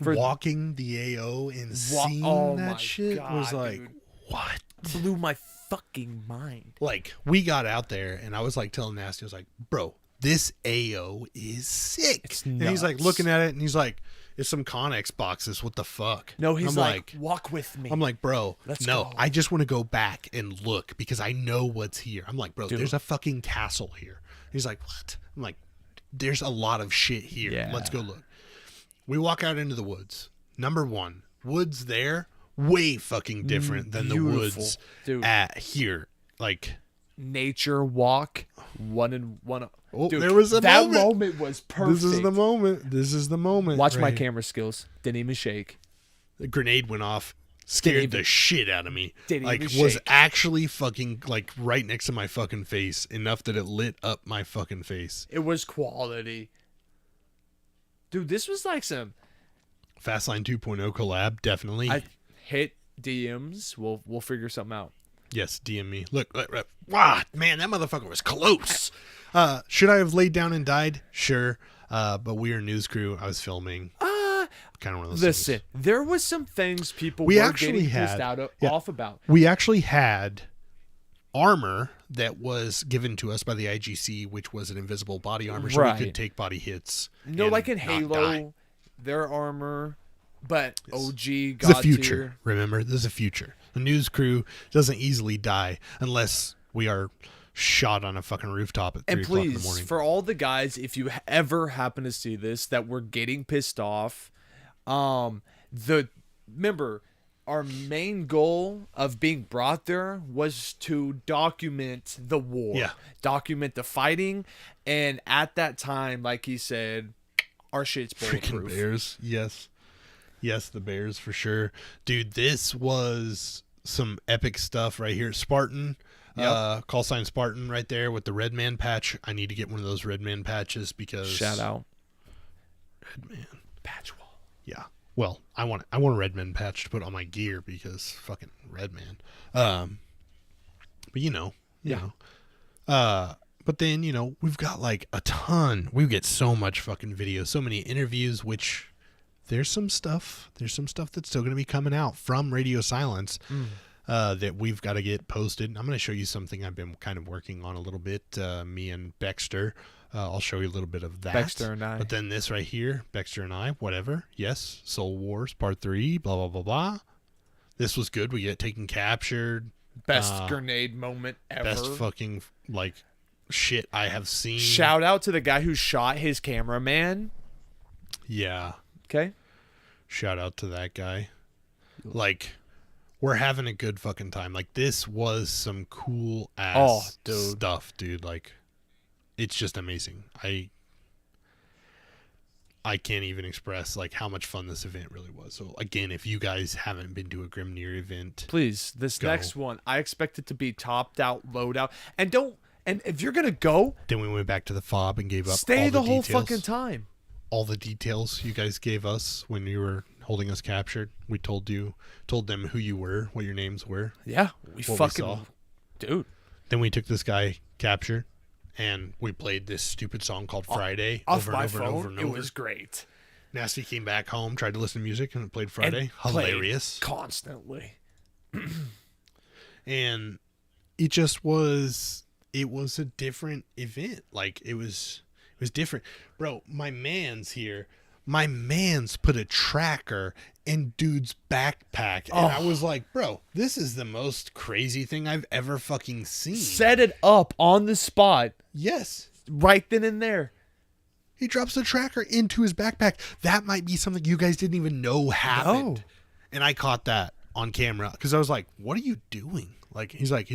for Walking the AO and seeing oh that my shit was God, like, dude. what? blew my fucking mind. Like, we got out there and I was like telling Nasty, I was like, bro, this AO is sick. It's and he's like nuts. looking at it and he's like, it's some Connex boxes. What the fuck? No, he's I'm like, walk with me. I'm like, bro, Let's no, go. I just want to go back and look because I know what's here. I'm like, bro, Dude. there's a fucking castle here. He's like, what? I'm like, there's a lot of shit here. Yeah. Let's go look. We walk out into the woods. Number one, woods there, way fucking different than the Beautiful. woods Dude. at here. Like, Nature walk, one and one. oh, Dude, there was a that moment. moment was perfect. This is the moment. This is the moment. Watch my right here. camera skills. Didn't even shake. The grenade went off. Scared even- the shit out of me. didn't Like, even was shake. actually fucking like right next to my fucking face enough that it lit up my fucking face. It was quality. Dude, this was like some. Fastline 2.0 collab, definitely. I hit DMs. We'll figure something out. Yes, DM me. Look, wow, man, that motherfucker was close. Should I have laid down and died? Sure. But we are news crew. I was filming. Kind of one of those Listen, things. there was some things people We were actually getting pissed had- out of, yeah. off about. We actually had armor that was given to us by the IGC, which was an invisible body armor, so we Right. could take body hits. No, and like in not Halo, die. their armor, but OG This is got a future. tier. Remember, this is a future. The news crew doesn't easily die unless we are shot on a fucking rooftop at 3 And o'clock in the please, morning. for all the guys, if you ever happen to see this, that we're getting pissed off, remember, our main goal of being brought there was to document the war, Yeah. document the fighting, and at that time, like he said, our shit's Freaking bulletproof. Bears. Yes, the Bears for sure. Dude, this was some epic stuff right here. Spartan, call sign Spartan right there with the red man patch. I need to get one of those red man patches because Shout out, Red man. patch wall. Yeah. Well, I want a red man patch to put on my gear because fucking red man. But you know. But then, we've got like a ton. We get so much fucking video, so many interviews, which there's some stuff that's still going to be coming out from Radio Silence that we've got to get posted. I'm going to show you something I've been kind of working on a little bit. Me and Baxter. I'll show you a little bit of that. Baxter and I. But then this right here, Baxter and I, whatever. Yes, Soul Wars Part 3, blah, blah, blah, blah. This was good. We get taken captured. Best grenade moment ever. Best fucking, like, shit I have seen. Shout out to the guy who shot his cameraman. Yeah. Okay. Shout out to that guy. Like, we're having a good fucking time. Like, this was some cool ass stuff, dude. Like, it's just amazing. I can't even express like how much fun this event really was. So again, if you guys haven't been to a Grimnir event, Please, this Go. next one, I expect it to be topped out, load out, and if you're gonna go, then we went back to the fob and gave up stay all the whole details. fucking time. All the details you guys gave us when you were holding us captured. We told them who you were, what your names were. Yeah, we What we fucking, saw. dude. Then we took this guy captured and we played this stupid song called Friday Off over my and over phone, and over and over. it was great. Nasty came back home, tried to listen to music, and played Friday. And played Hilarious. constantly. And it just was, it was a different event. Like, it was different. Bro, my man's put a tracker in dude's backpack. And I was like, bro, this is the most crazy thing I've ever fucking seen. Set it up on the spot, Yes. right then and there. He drops the tracker into his backpack. That might be something you guys didn't even know happened. No. And I caught that on camera because I was like, what are you doing? Like, he's like,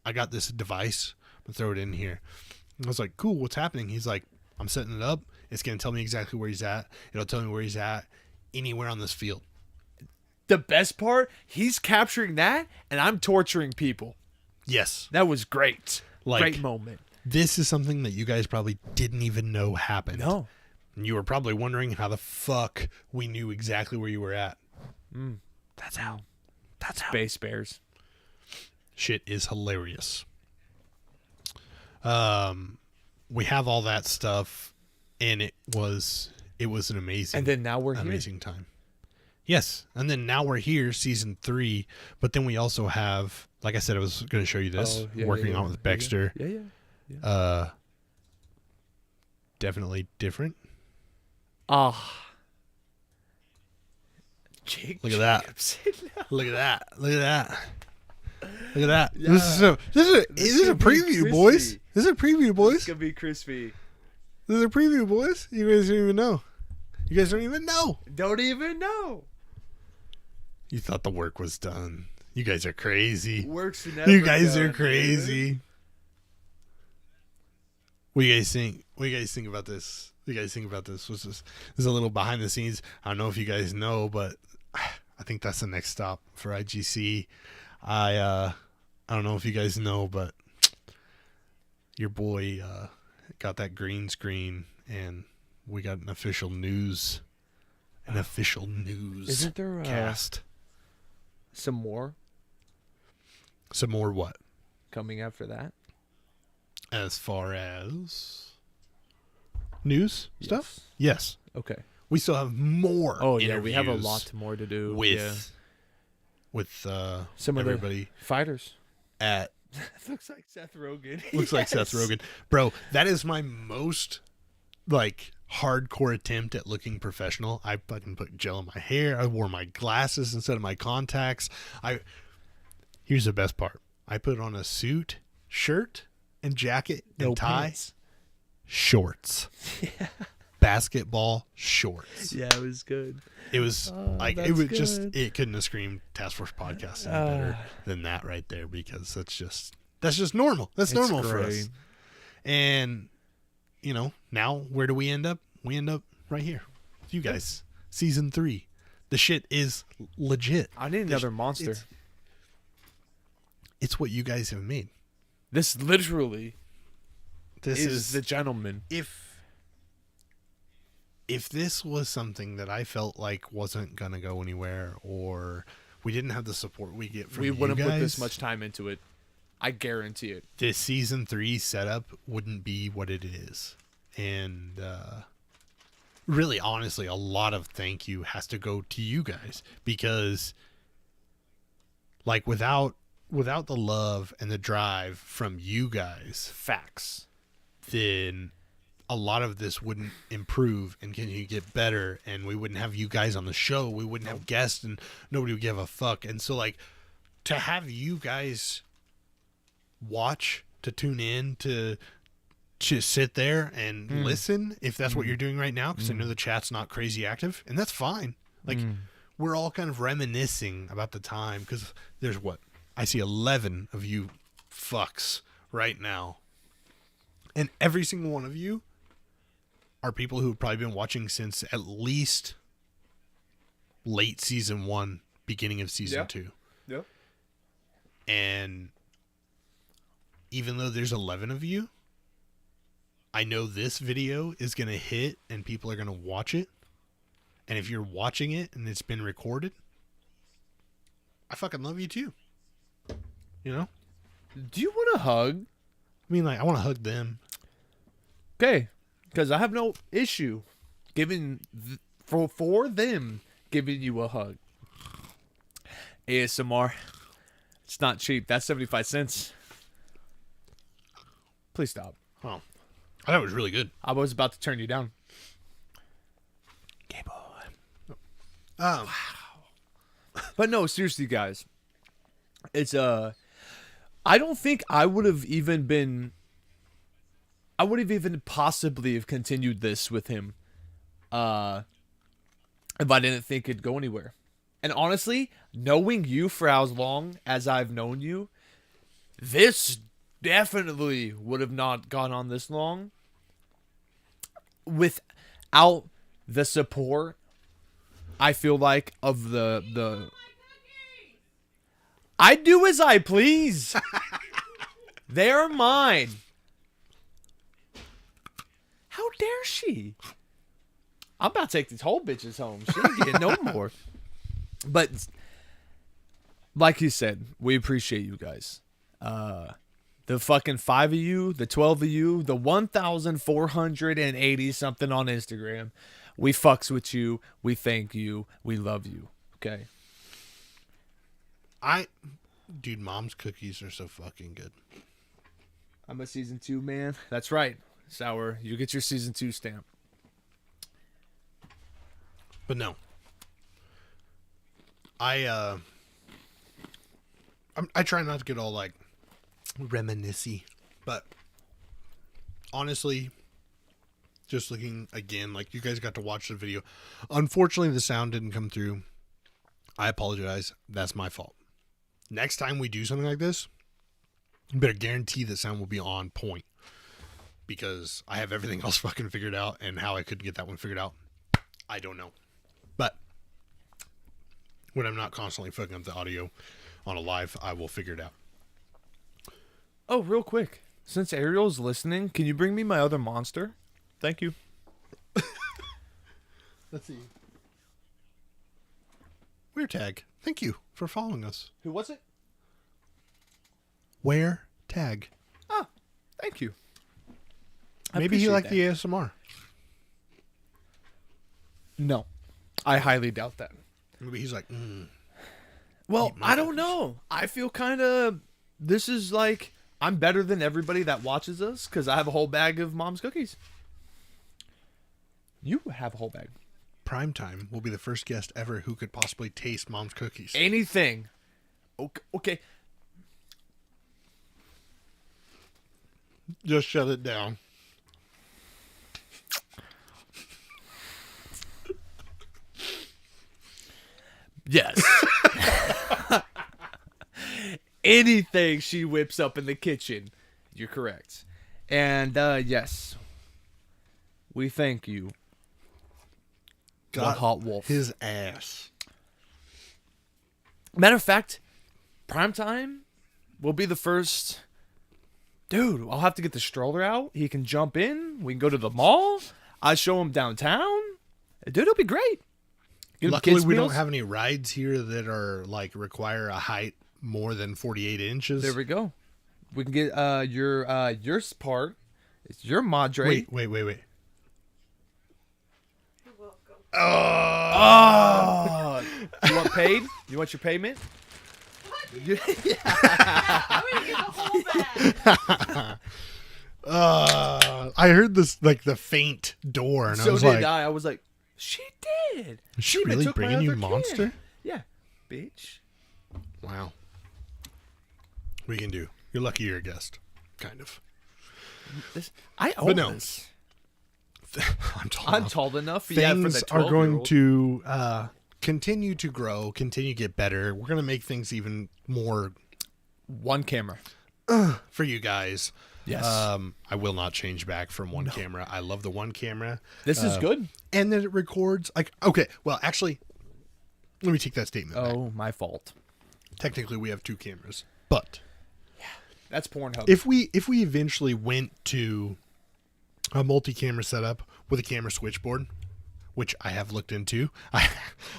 I got this device. I'm gonna throw it in here. And I was like, cool, what's happening? He's like, I'm setting it up. It's going to tell me exactly where he's at. It'll tell me where he's at. anywhere on this field. The best part, he's capturing that, and I'm torturing people. Yes. That was great. Like, great moment. This is something that you guys probably didn't even know happened. No. And you were probably wondering how the fuck we knew exactly where you were at. That's how. That's how. Space Bears. Shit is hilarious. We have all that stuff, and it was an amazing, And then now we're here. amazing time. Yes, and then now we're here, season 3. But then we also have, like I said, I was going to show you this. Working on with Baxter. Yeah. Definitely different. Jake Look at that. Jacobson. Look at that. Look at that. Look at that. Yeah. This is a could be preview, boys. crispy. This is a preview, boys. It's gonna be crispy. This is a preview, boys. You guys don't even know. You guys don't even know. Don't even know. You thought the work was done. You guys are crazy. Works never You guys done, are crazy. What do you guys think? What do you guys think about this? What do you guys think about this? This is a little behind the scenes. I don't know if you guys know, but I think that's the next stop for IGC. I don't know if you guys know, but your boy got that green screen, and we got an official news. Isn't there cast. some more Some more what? coming after that? As far as news stuff? Yes. Okay. We still have more. Oh yeah, we have a interviews lot more to do with some of everybody the fighters. at Looks like Seth Rogen. looks like Seth Rogen. Bro, that is my most like hardcore attempt at looking professional. I fucking put gel in my hair. I wore my glasses instead of my contacts. Here's the best part. I put on a suit, shirt, and jacket and No tie. pants. Shorts. Basketball shorts. Yeah, it was good. It was like it that's was just good. it couldn't have screamed Task Force Podcast any better than that right there, because that's just normal. That's It's normal for us. great. And now where do we end up? We end up right here. You guys, season 3. The shit is legit. I need another monster. It's what you guys have made. This literally This is the gentleman. If this was something that I felt like wasn't gonna go anywhere, or we didn't have the support we get from We you wouldn't guys, put this much time into it. I guarantee it. this season 3 setup wouldn't be what it is. And really, honestly, a lot of thank you has to go to you guys, because like without the love and the drive from you guys, Facts. then a lot of this wouldn't improve and continue to get better, and we wouldn't have you guys on the show. We wouldn't have guests, and nobody would give a fuck. And so, like, to have you guys watch, to tune in, to sit there and listen, if that's what you're doing right now, because I know the chat's not crazy active, and that's fine. Like, we're all kind of reminiscing about the time, because there's I see 11 of you fucks right now. And every single one of you are people who have probably been watching since at least late season 1, beginning of season 2. Yep. And even though there's 11 of you, I know this video is going to hit and people are going to watch it. And if you're watching it and it's been recorded, I fucking love you too. You know? Do you want a hug? I mean, like, I want to hug them. Okay, because I have no issue giving for them giving you a hug. ASMR. It's not cheap. That's 75 cents. Please stop. Oh, I thought it was really good. I was about to turn you down. Gay boy. But no, seriously, guys. It's I don't think I would have even possibly have continued this with him if I didn't think it'd go anywhere. And honestly, knowing you for as long as I've known you, this definitely would have not gone on this long without the support I feel like, of the I do as I please. They are mine. How dare she? I'm about to take these whole bitches home. She ain't getting no more. But like you said, we appreciate you guys. The fucking 5 of you, the 12 of you, the 1,480 something on Instagram. We fucks with you. We thank you. We love you. Okay. Dude, Mom's cookies are so fucking good. I'm a season 2 man. That's right. Sour, you get your season 2 stamp. But no. I try not to get all like reminiscing, but honestly, just looking again, like you guys got to watch the video. Unfortunately, the sound didn't come through. I apologize. That's my fault. Next time we do something like this, you better guarantee the sound will be on point, because I have everything else fucking figured out, and how I couldn't get that one figured out, I don't know. But when I'm not constantly fucking up the audio on a live, I will figure it out. Oh, real quick. Since Ariel's listening, can you bring me my other monster? Thank you. Let's see. Wear tag. Thank you for following us. Who was it? Wear tag. Ah, thank you. I Maybe he appreciate liked that. the ASMR. No, I highly doubt that. Maybe he's like, Well, Eat my I don't cookies. know. I feel kind of. This is like I'm better than everybody that watches us because I have a whole bag of Mom's cookies. You have a whole bag. Primetime will be the first guest ever who could possibly taste Mom's cookies. Anything. Okay. Just shut it down. Yes. Anything she whips up in the kitchen. You're correct. And yes. We thank you. One hot wolf. His ass. Matter of fact, Primetime will be the first. Dude, I'll have to get the stroller out. He can jump in. We can go to the mall. I show him downtown. Dude, it'll be great. Get him Luckily, kids' we meals. don't have any rides here that are like require a height more than 48 inches. There we go. We can get your part. It's your Madre. Wait. Oh, you want paid? You want your payment? I'm gonna get the whole bag. I heard this like the faint door, and I So was did like, I. I was like, she did. "Is she even really took my bringing you other kid." Monster?" Yeah, bitch. Wow. We can do. You're lucky you're a guest, kind of. I own no. this. I'm tall. I'm enough. tall enough. Yeah, for Things the are going 12-year-old. to continue to grow, continue to get better. We're going to make things even more One camera. for you guys. Yes. I will not change back from one camera. I love the one camera. This is good. And then it records. Like, okay, well, actually, let me take that statement back. Oh, my fault. Technically, we have two cameras. But That's Pornhub. if we eventually went to a multi-camera setup with a camera switchboard, which I have looked into, I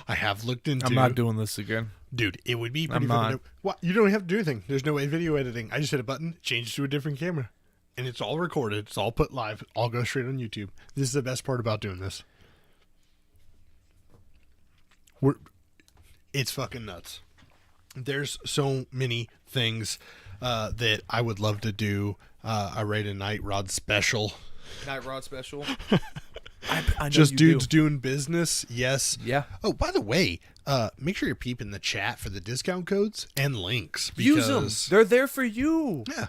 have looked into. I'm not doing this again. Dude, it would be pretty I'm fucking not. dope. What? You don't have to do anything. There's no video editing. I just hit a button, change to a different camera, and it's all recorded. It's all put live. All go straight on YouTube. This is the best part about doing this. It's fucking nuts. There's so many things that I would love to do. A Raid and Night Rod special. Night Rod special. I know Just you dudes do. doing business. Yes. Yeah. Oh, by the way, make sure you're peeping the chat for the discount codes and links. Use them. Because, They're there for you. yeah.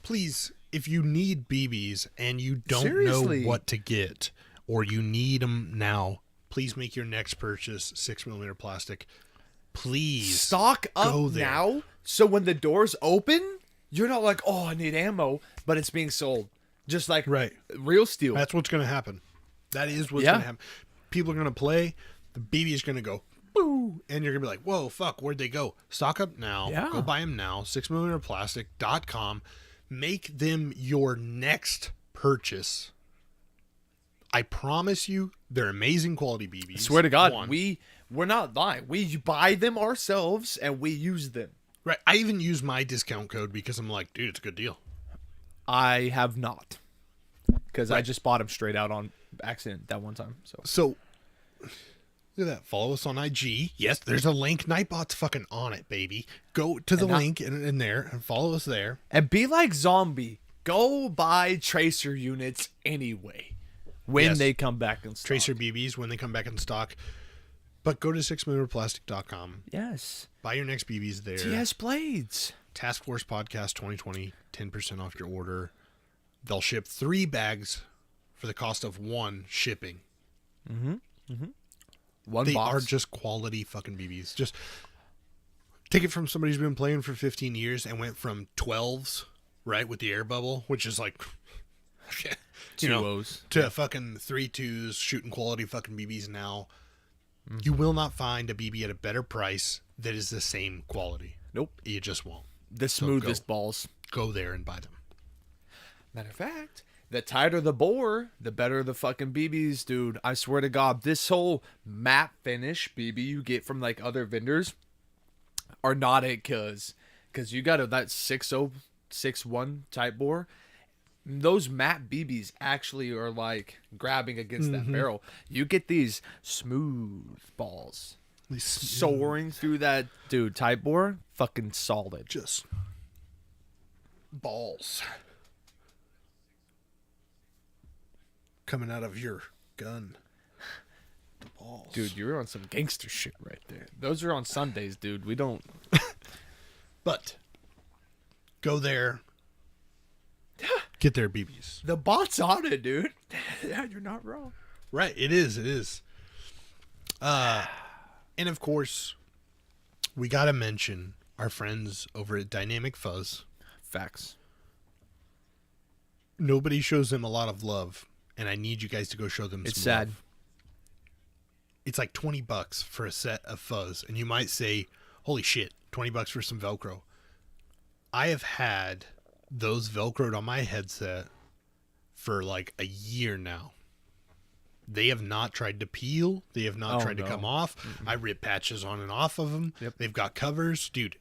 Please, if you need BBs and you don't Seriously. know what to get, or you need them now, please make your next purchase 6mm plastic. Please. Stock up Go there. now, so when the doors open, you're not like, oh, I need ammo, but it's being sold. Just like Right. real steel. That's what's going to happen. That is what's Yeah. going to happen. People are going to play. the BB is going to go, boo, and you're going to be like, whoa, fuck, where'd they go? Stock up now. Yeah. Go buy them now. 6mmPlastic.com. Make them your next purchase. I promise you, they're amazing quality BBs. I swear to God, One. we're not lying. We buy them ourselves and we use them. Right. I even use my discount code because I'm like, dude, it's a good deal. I have not, because I just bought them straight out on accident that one time. So, look at that. Follow us on IG. Yes, there's a link. Nightbot's fucking on it, baby. Go to the link in there and follow us there. And be like Zombie. Go buy Tracer units anyway when they come back in stock. Tracer BBs when they come back in stock. But go to 6mmPlastic.com. Yes. Buy your next BBs there. TS Blades. Task Force Podcast 2020, 10% off your order. They'll ship 3 bags for the cost of 1 shipping. One They box. are just quality fucking BBs. Just take it from somebody who's been playing for 15 years and went from 12s, right, with the air bubble, which is like, you know, 2-0s. to fucking 3.2s, shooting quality fucking BBs now. You will not find a BB at a better price that is the same quality. Nope. You just won't. The smoothest balls. Go there and buy them. Matter of fact, the tighter the bore, the better the fucking BBs, dude. I swear to God, this whole matte finish BB you get from like other vendors are not it, cause you got that 6.0, 6.1 type bore. Those matte BBs actually are like grabbing against that barrel. You get these smooth balls soaring through that, dude. Type bore, fucking solid. Just balls coming out of your gun. The balls. Dude, you're on some gangster shit right there. Those are on Sundays, dude. We don't. But go there. Get their BBs. The bot's on it, dude. Yeah, you're not wrong. Right, it is. It is. And of course, we gotta mention our friends over at Dynamic Fuzz. Facts. Nobody shows them a lot of love, and I need you guys to go show them It's some sad. love. It's like $20 for a set of fuzz, and you might say, holy shit, $20 for some Velcro. I have had those Velcroed on my headset for like a year now. They have not tried to peel. They have not tried to come off. I rip patches on and off of them. Yep. They've got covers. Dude,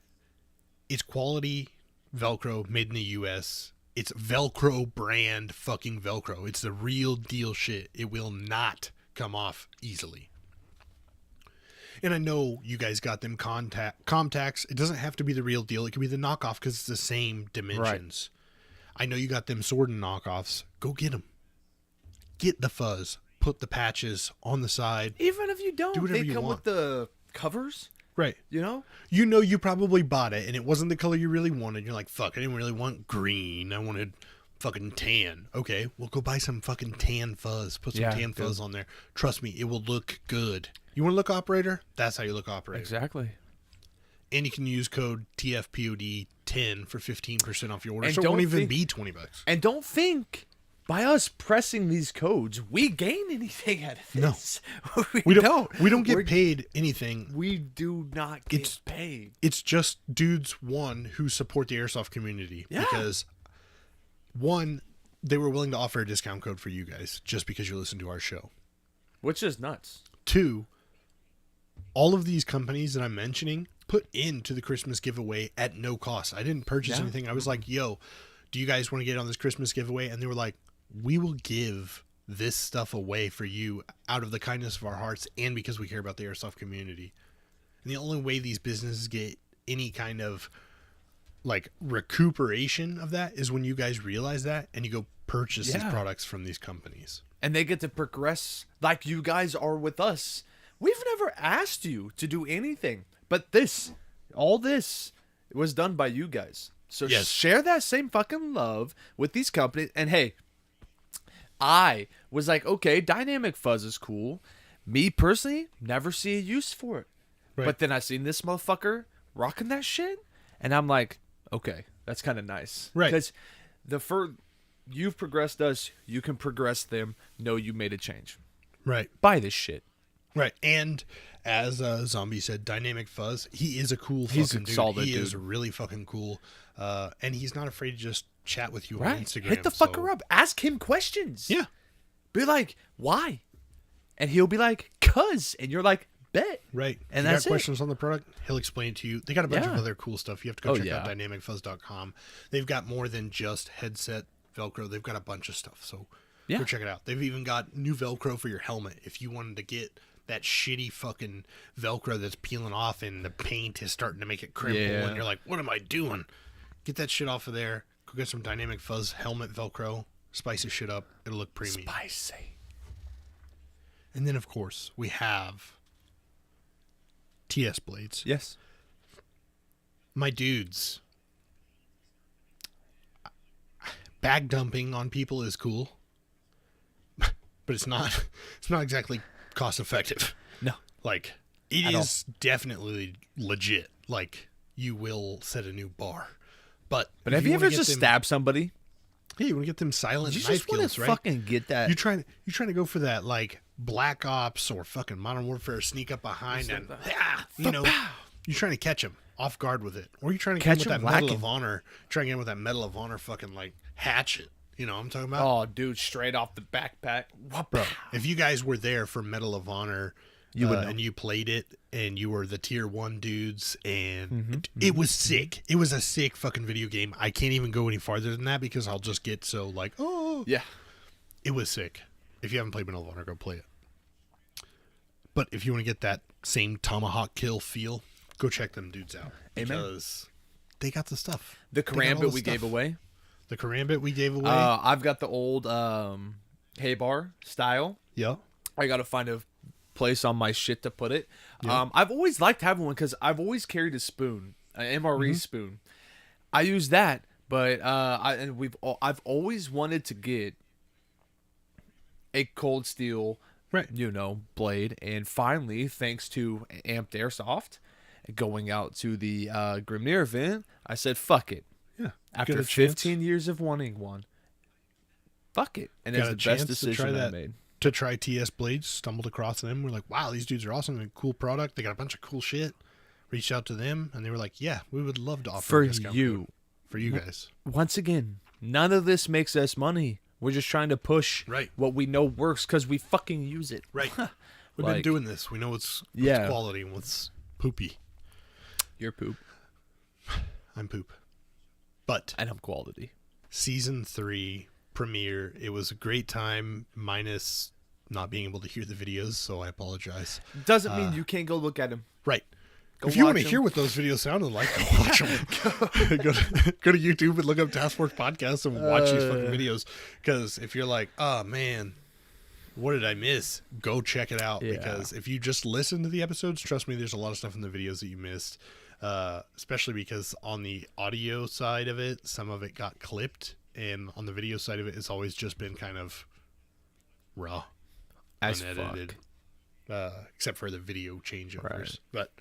it's quality Velcro made in the U.S. It's Velcro brand fucking Velcro. It's the real deal shit. It will not come off easily. And I know you guys got them Comtacs. It doesn't have to be the real deal. It can be the knockoff because it's the same dimensions. I know you got them Sword knockoffs. Go get them. Get the fuzz. Put the patches on the side. Even if you don't, Do whatever they you come want. with the covers, Right. you know? You know you probably bought it and it wasn't the color you really wanted. You're like, fuck, I didn't really want green. I wanted fucking tan. Okay, well, go buy some fucking tan fuzz. Put some tan fuzz on there. Trust me, it will look good. You want to look operator? That's how you look operator. Exactly. And you can use code TFPOD10 for 15% off your order. And So it won't don't even think- be $20. And don't think by us pressing these codes, we gain anything out of this. We don't We're- get paid anything. We do not get It's- paid. It's just dudes, one, who support the airsoft community. Yeah. Because, one, they were willing to offer a discount code for you guys just because you listen to our show. Which is nuts. Two, all of these companies that I'm mentioning put into the Christmas giveaway at no cost. I didn't purchase anything. I was like, yo, do you guys want to get on this Christmas giveaway? And they were like, we will give this stuff away for you out of the kindness of our hearts and because we care about the airsoft community. And the only way these businesses get any kind of like recuperation of that is when you guys realize that and you go purchase these products from these companies. And they get to progress like you guys are with us. We've never asked you to do anything, but all this was done by you guys. So Yes. share that same fucking love with these companies. And hey, I was like, okay, dynamic fuzz is cool. Me personally, never see a use for it. Right. But then I seen this motherfucker rocking that shit, and I'm like, okay, that's kind of nice. Right. Because you've progressed us, you can progress them. Know you made a change. Right. Buy this shit. Right. And as Zombie said, Dynamic Fuzz, he is a cool He's fucking a dude. solid he dude. is really fucking cool. And he's not afraid to just chat with you on Right. Instagram. Hit the so- fucker up. Ask him questions. Yeah. Be like, why? And he'll be like, cuz. And you're like, bet. Right. And if you that's got it. questions on the product, he'll explain it to you. They got a bunch of Yeah. other cool stuff. You have to go check out yeah. dynamicfuzz.com. They've got more than just headset Velcro. They've got a bunch of stuff. So Yeah. go check it out. They've even got new Velcro for your helmet. If you wanted to get that shitty fucking Velcro that's peeling off and the paint is starting to make it crimple Yeah. and you're like, what am I doing? Get that shit off of there. Go get some Dynamic Fuzz helmet Velcro. Spice this shit up. It'll look premium. Spicy. And then, of course, we have TS Blades. Yes. My dudes. Bag dumping on people is cool. But it's not exactly cost effective. No. Like it At all. is definitely legit. Like you will set a new bar. But But if have you wanna ever get just them- stabbed somebody? Hey, you want to get them silent You knife just want kills, to right? fucking get that. You're trying to go for that like Black Ops or fucking Modern Warfare sneak up behind and you know you're trying to catch him off guard with it, or you're trying to Catch get him with him that Medal lacking. of Honor, trying to get him with that Medal of Honor fucking like hatchet. You know what I'm talking about, Oh, dude, straight off the backpack. bro? If you guys were there for Medal of Honor, You would know. and you played it, and you were the tier 1 dudes, and Mm-hmm. it was sick. It was a sick fucking video game. I can't even go any farther than that because I'll just get so like, oh, Yeah. it was sick. If you haven't played Medal of Honor, go play it. But if you want to get that same tomahawk kill feel, go check them dudes out Amen. because they got the stuff. The They got all karambit the we stuff. gave away. The karambit we gave away. I've got the old hay bar style. Yeah. I got to find a place on my shit to put it. I've always liked having one because I've always carried a spoon, an MRE spoon. I use that, but I've always wanted to get a cold steel, Right. blade, and finally, thanks to Amped Airsoft, going out to the Grimnir event, I said, "Fuck it." Yeah. After Got a chance 15 years of wanting one, fuck it, and Got it's a the chance best to try decision I that. made. to try TS Blades, stumbled across them. We're like, wow, these dudes are awesome. They're a cool product. They got a bunch of cool shit. Reached out to them, and they were like, yeah, we would love to offer For a discount you. code for you guys. Once again, none of this makes us money. We're just trying to push Right. what we know works because we fucking use it. Right. We've been Like- doing this. We know what's Yeah. quality and what's poopy. You're poop, I'm poop. But and I'm quality. season 3 premiere, it was a great time, minus not being able to hear the videos, so I apologize. Doesn't mean you can't go look at them. Right. Go If you want watch to 'em. hear what those videos sounded like, go watch them. go to YouTube and look up Task Force Podcast and watch these fucking videos. Because if you're like, oh man, what did I miss? Go check it out. Yeah. Because if you just listen to the episodes, trust me, there's a lot of stuff in the videos that you missed. Especially because on the audio side of it, some of it got clipped. And on the video side of it, it's always just been kind of raw. As Unedited. fuck. Except for the video changeovers. Right. But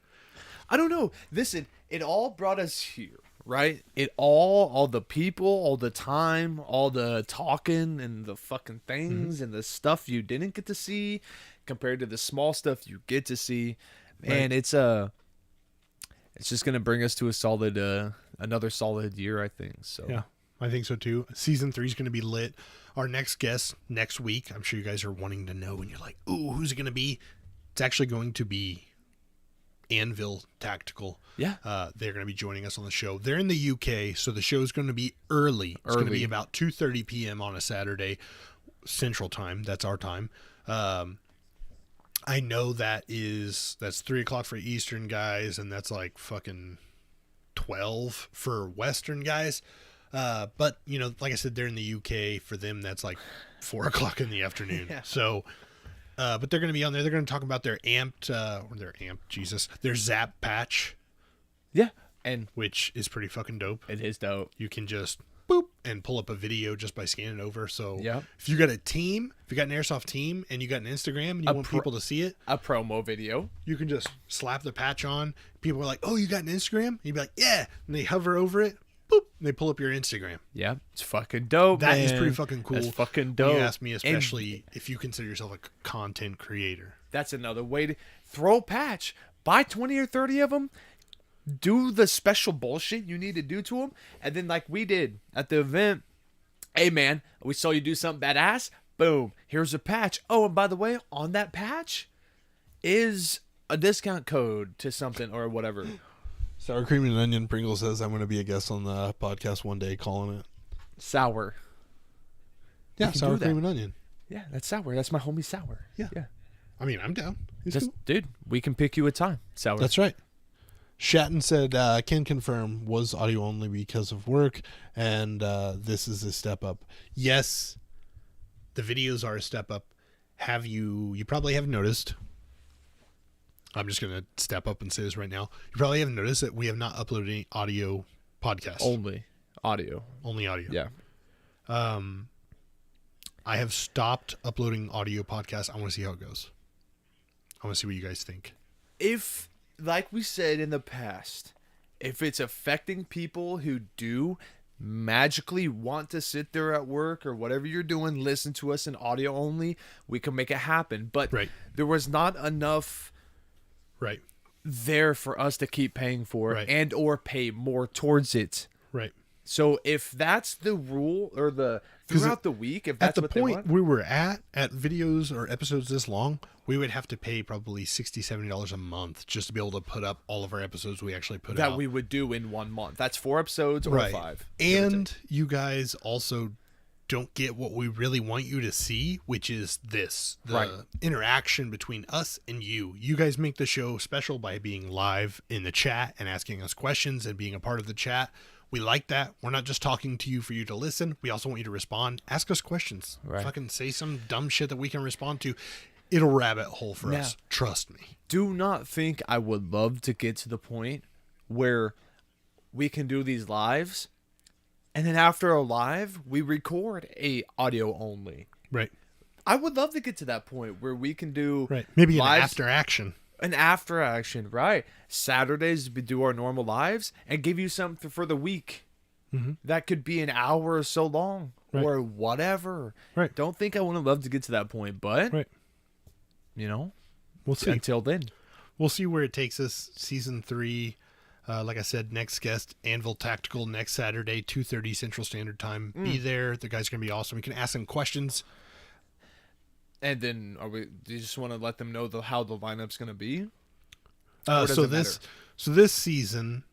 I don't know. Listen, it all brought us here, right? All the people, all the time, all the talking and the fucking things and the stuff you didn't get to see compared to the small stuff you get to see. Man, it's just gonna bring us to a solid, another solid year, I think. So yeah, I think so too. Season 3 is going to be lit. Our next guest next week, I'm sure you guys are wanting to know, and you're like, ooh, who's it going to be? It's actually going to be Anvil Tactical. Yeah. They're going to be joining us on the show. They're in the UK, so the show is going to be early. It's going to be Early. about 2:30 p.m. on a Saturday, Central Time. That's our time. I know that's 3 o'clock for Eastern guys, and that's like fucking 12 for Western guys. But you know, like I said, they're in the UK. For them, that's like 4 o'clock in the afternoon. Yeah. So, but they're going to be on there. They're going to talk about their their Zap patch, yeah, and which is pretty fucking dope. it is dope. You can just boop and pull up a video just by scanning over. So Yep. if you got a team, if you got an airsoft team and you got an Instagram and you want people to see it, A promo video. you can just slap the patch on. People are like, oh, you got an Instagram? And you'd be like, yeah. And they hover over it. Boop. They pull up your Instagram. Yeah, it's fucking dope. That is man. pretty fucking cool. That's fucking When dope. you ask me, especially if you consider yourself a content creator. That's another way to throw a patch. Buy 20 or 30 of them. Do the special bullshit you need to do to them. And then like we did at the event, hey man, we saw you do something badass. Boom, here's a patch. Oh, and by the way, on that patch is a discount code to something or whatever. Sour Cream and Onion Pringle says I'm going to be a guest on the podcast one day calling it. Sour. Yeah, can Sour do that. Cream and Onion. Yeah, that's Sour. That's my homie Sour. Yeah. Yeah. I mean, I'm down. It's Just, cool. dude, we can pick you a time. Sour. That's right. Shatton said, can confirm was audio only because of work, and this is a step up. Yes, the videos are a step up. You probably have noticed, I'm just going to step up and say this right now. You probably haven't noticed that we have not uploaded any audio podcasts. Only audio. Only audio. Yeah. I have stopped uploading audio podcasts. I want to see how it goes. I want to see what you guys think. If, like we said in the past, if it's affecting people who do magically want to sit there at work or whatever you're doing, listen to us in audio only, we can make it happen. But Right. there was not enough Right. there for us to keep paying for Right. and or pay more towards it. Right. So if that's the rule or the throughout the week, if that's At the what they point want, we were at videos or episodes this long, we would have to pay probably $60-70 a month just to be able to put up all of our episodes we actually put out. that we would do in 1 month. That's 4 episodes or right. 5. And you guys also don't get what we really want you to see, which is the Right. interaction between us and you. You guys make the show special by being live in the chat and asking us questions and being a part of the chat. We like that. We're not just talking to you for you to listen. We also want you to respond. Ask us questions. Right. Fucking say some dumb shit that we can respond to. It'll rabbit hole for Now- us. Trust me. Do not think I would love to get to the point where we can do these lives and then after a live we record a audio only. Right. I would love to get to that point where we can do Right. Maybe an lives- after action. an after action, right? Saturdays we do our normal lives and give you something for the week. That could be an hour or so long Right. or whatever. Right. Don't think I wouldn't love to get to that point, but Right. you know, We'll see. until then. We'll see where it takes us. Season 3, like I said, next guest, Anvil Tactical, next Saturday, 2:30 Central Standard Time. Be there. The guy's going to be awesome. We can ask him questions. And then do you just want to let them know how the lineup's going to be? So does it this season,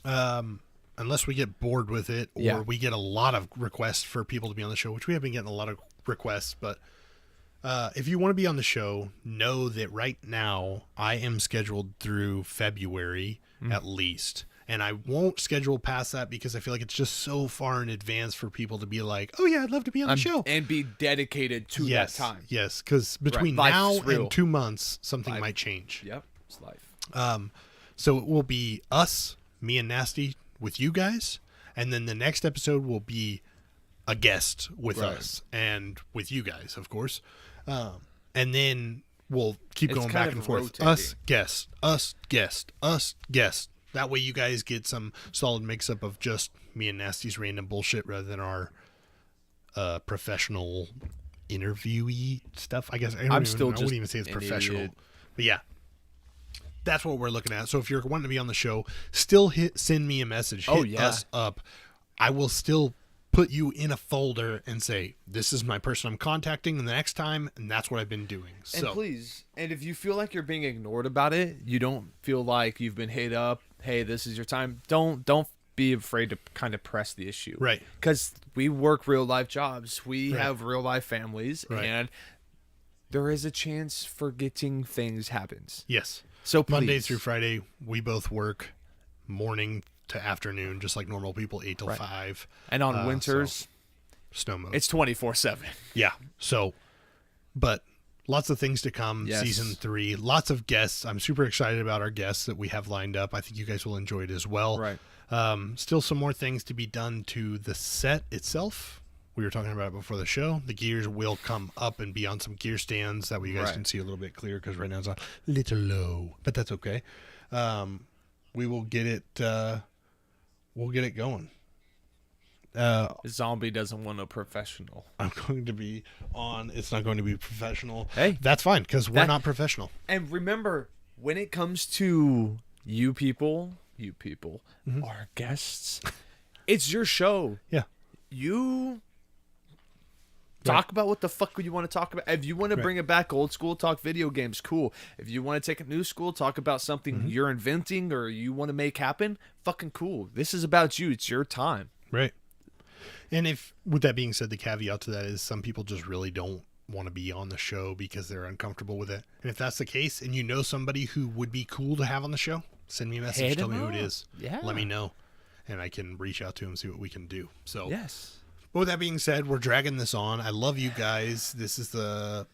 unless we get bored with it or Yeah. we get a lot of requests for people to be on the show, which we have been getting a lot of requests, but if you want to be on the show, know that right now I am scheduled through February at least. And I won't schedule past that because I feel like it's just so far in advance for people to be like, oh yeah, I'd love to be on the show. And be dedicated to Yes, that time. yes, because between Life's now real. and 2 months, something might change. Yep, it's life. So it will be us, me and Nasty, with you guys, and then the next episode will be a guest with Right. us and with you guys, of course. And then we'll keep It's going kind back of and forth. rotating. Us, guest, us, guest, us, guest. That way you guys get some solid mix-up of just me and Nasty's random bullshit rather than our professional interviewee stuff. I guess I wouldn't even say it's an professional. idiot. But yeah, that's what we're looking at. So if you're wanting to be on the show, still send me a message. Oh, Hit yeah. us up. I will still put you in a folder and say, this is my person I'm contacting the next time, and that's what I've been doing. And So please, and if you feel like you're being ignored about it, you don't feel like you've been hit up, hey, this is your time, don't be afraid to kind of press the issue. Right. Because we work real life jobs. We Right. have real life families. Right. And there is a chance forgetting things happens. yes, So please. Monday through Friday, we both work morning to afternoon, just like normal people, 8 till Right. 5. And on winters, Snow mode. it's 24/7. Yeah. So, but lots of things to come. Yes. Season 3, lots of guests. I'm super excited about our guests that we have lined up. I think you guys will enjoy it as well. Right. Still some more things to be done to the set itself. We were talking about it before the show. The gears will come up and be on some gear stands. That way you guys Right. can see a little bit clearer because right now it's a little low, but that's okay. We will get it. We'll get it going. Zombie doesn't want a professional. I'm going to be on. It's not going to be professional. Hey. That's fine because we're not professional. And remember, when it comes to you people, our guests, it's your show. Yeah. You talk about what the fuck you want to talk about. If you want to bring it back old school, talk video games, cool. If you want to take it new school, talk about something you're inventing or you want to make happen, fucking cool. This is about you. It's your time. Right. And if, with that being said, the caveat to that is some people just really don't want to be on the show because they're uncomfortable with it. And if that's the case and you know somebody who would be cool to have on the show, send me a message. Hit Tell him me who it up. is. Yeah. Let me know. And I can reach out to him and see what we can do. So, Yes. but with that being said, we're dragging this on. I love you guys. This is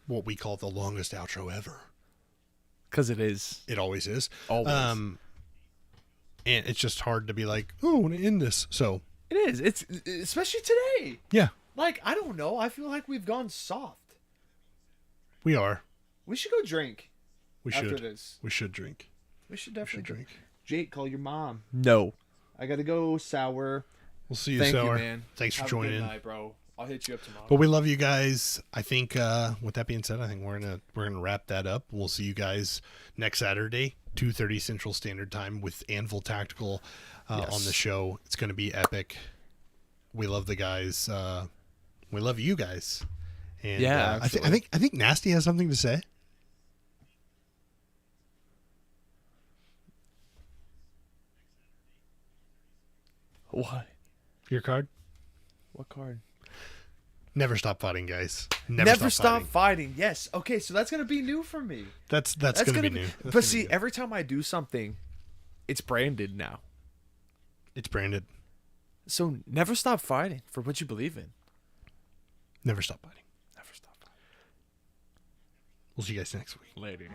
what we call the longest outro ever. Because it is. It always is. Always. And it's just hard to be like, oh, I want to end this. So, It is. It's especially today. yeah, Like, I don't know. I feel like we've gone soft. we are. We should go drink. We After should. this. We should drink. We should We definitely should drink. Jake, call your mom. No. I gotta go sour. We'll see you, Thank Sour. you, man. Thanks for Have joining a good in. night, bro. I'll hit you up tomorrow. But we love you guys. I think with that being said, I think we're gonna wrap that up. We'll see you guys next Saturday, 2:30 Central Standard Time with Anvil Tactical on the show. It's gonna be epic. We love the guys. We love you guys. And Yeah, I think Nasty has something to say. What? Your card. What card? Never stop fighting, guys. Never stop fighting. Yes. Okay, so that's gonna be new for me. That's gonna be new. That's But gonna see, be new. every time I do something, it's branded now. It's branded. So never stop fighting for what you believe in. Never stop fighting. Never stop fighting. We'll see you guys next week. Later.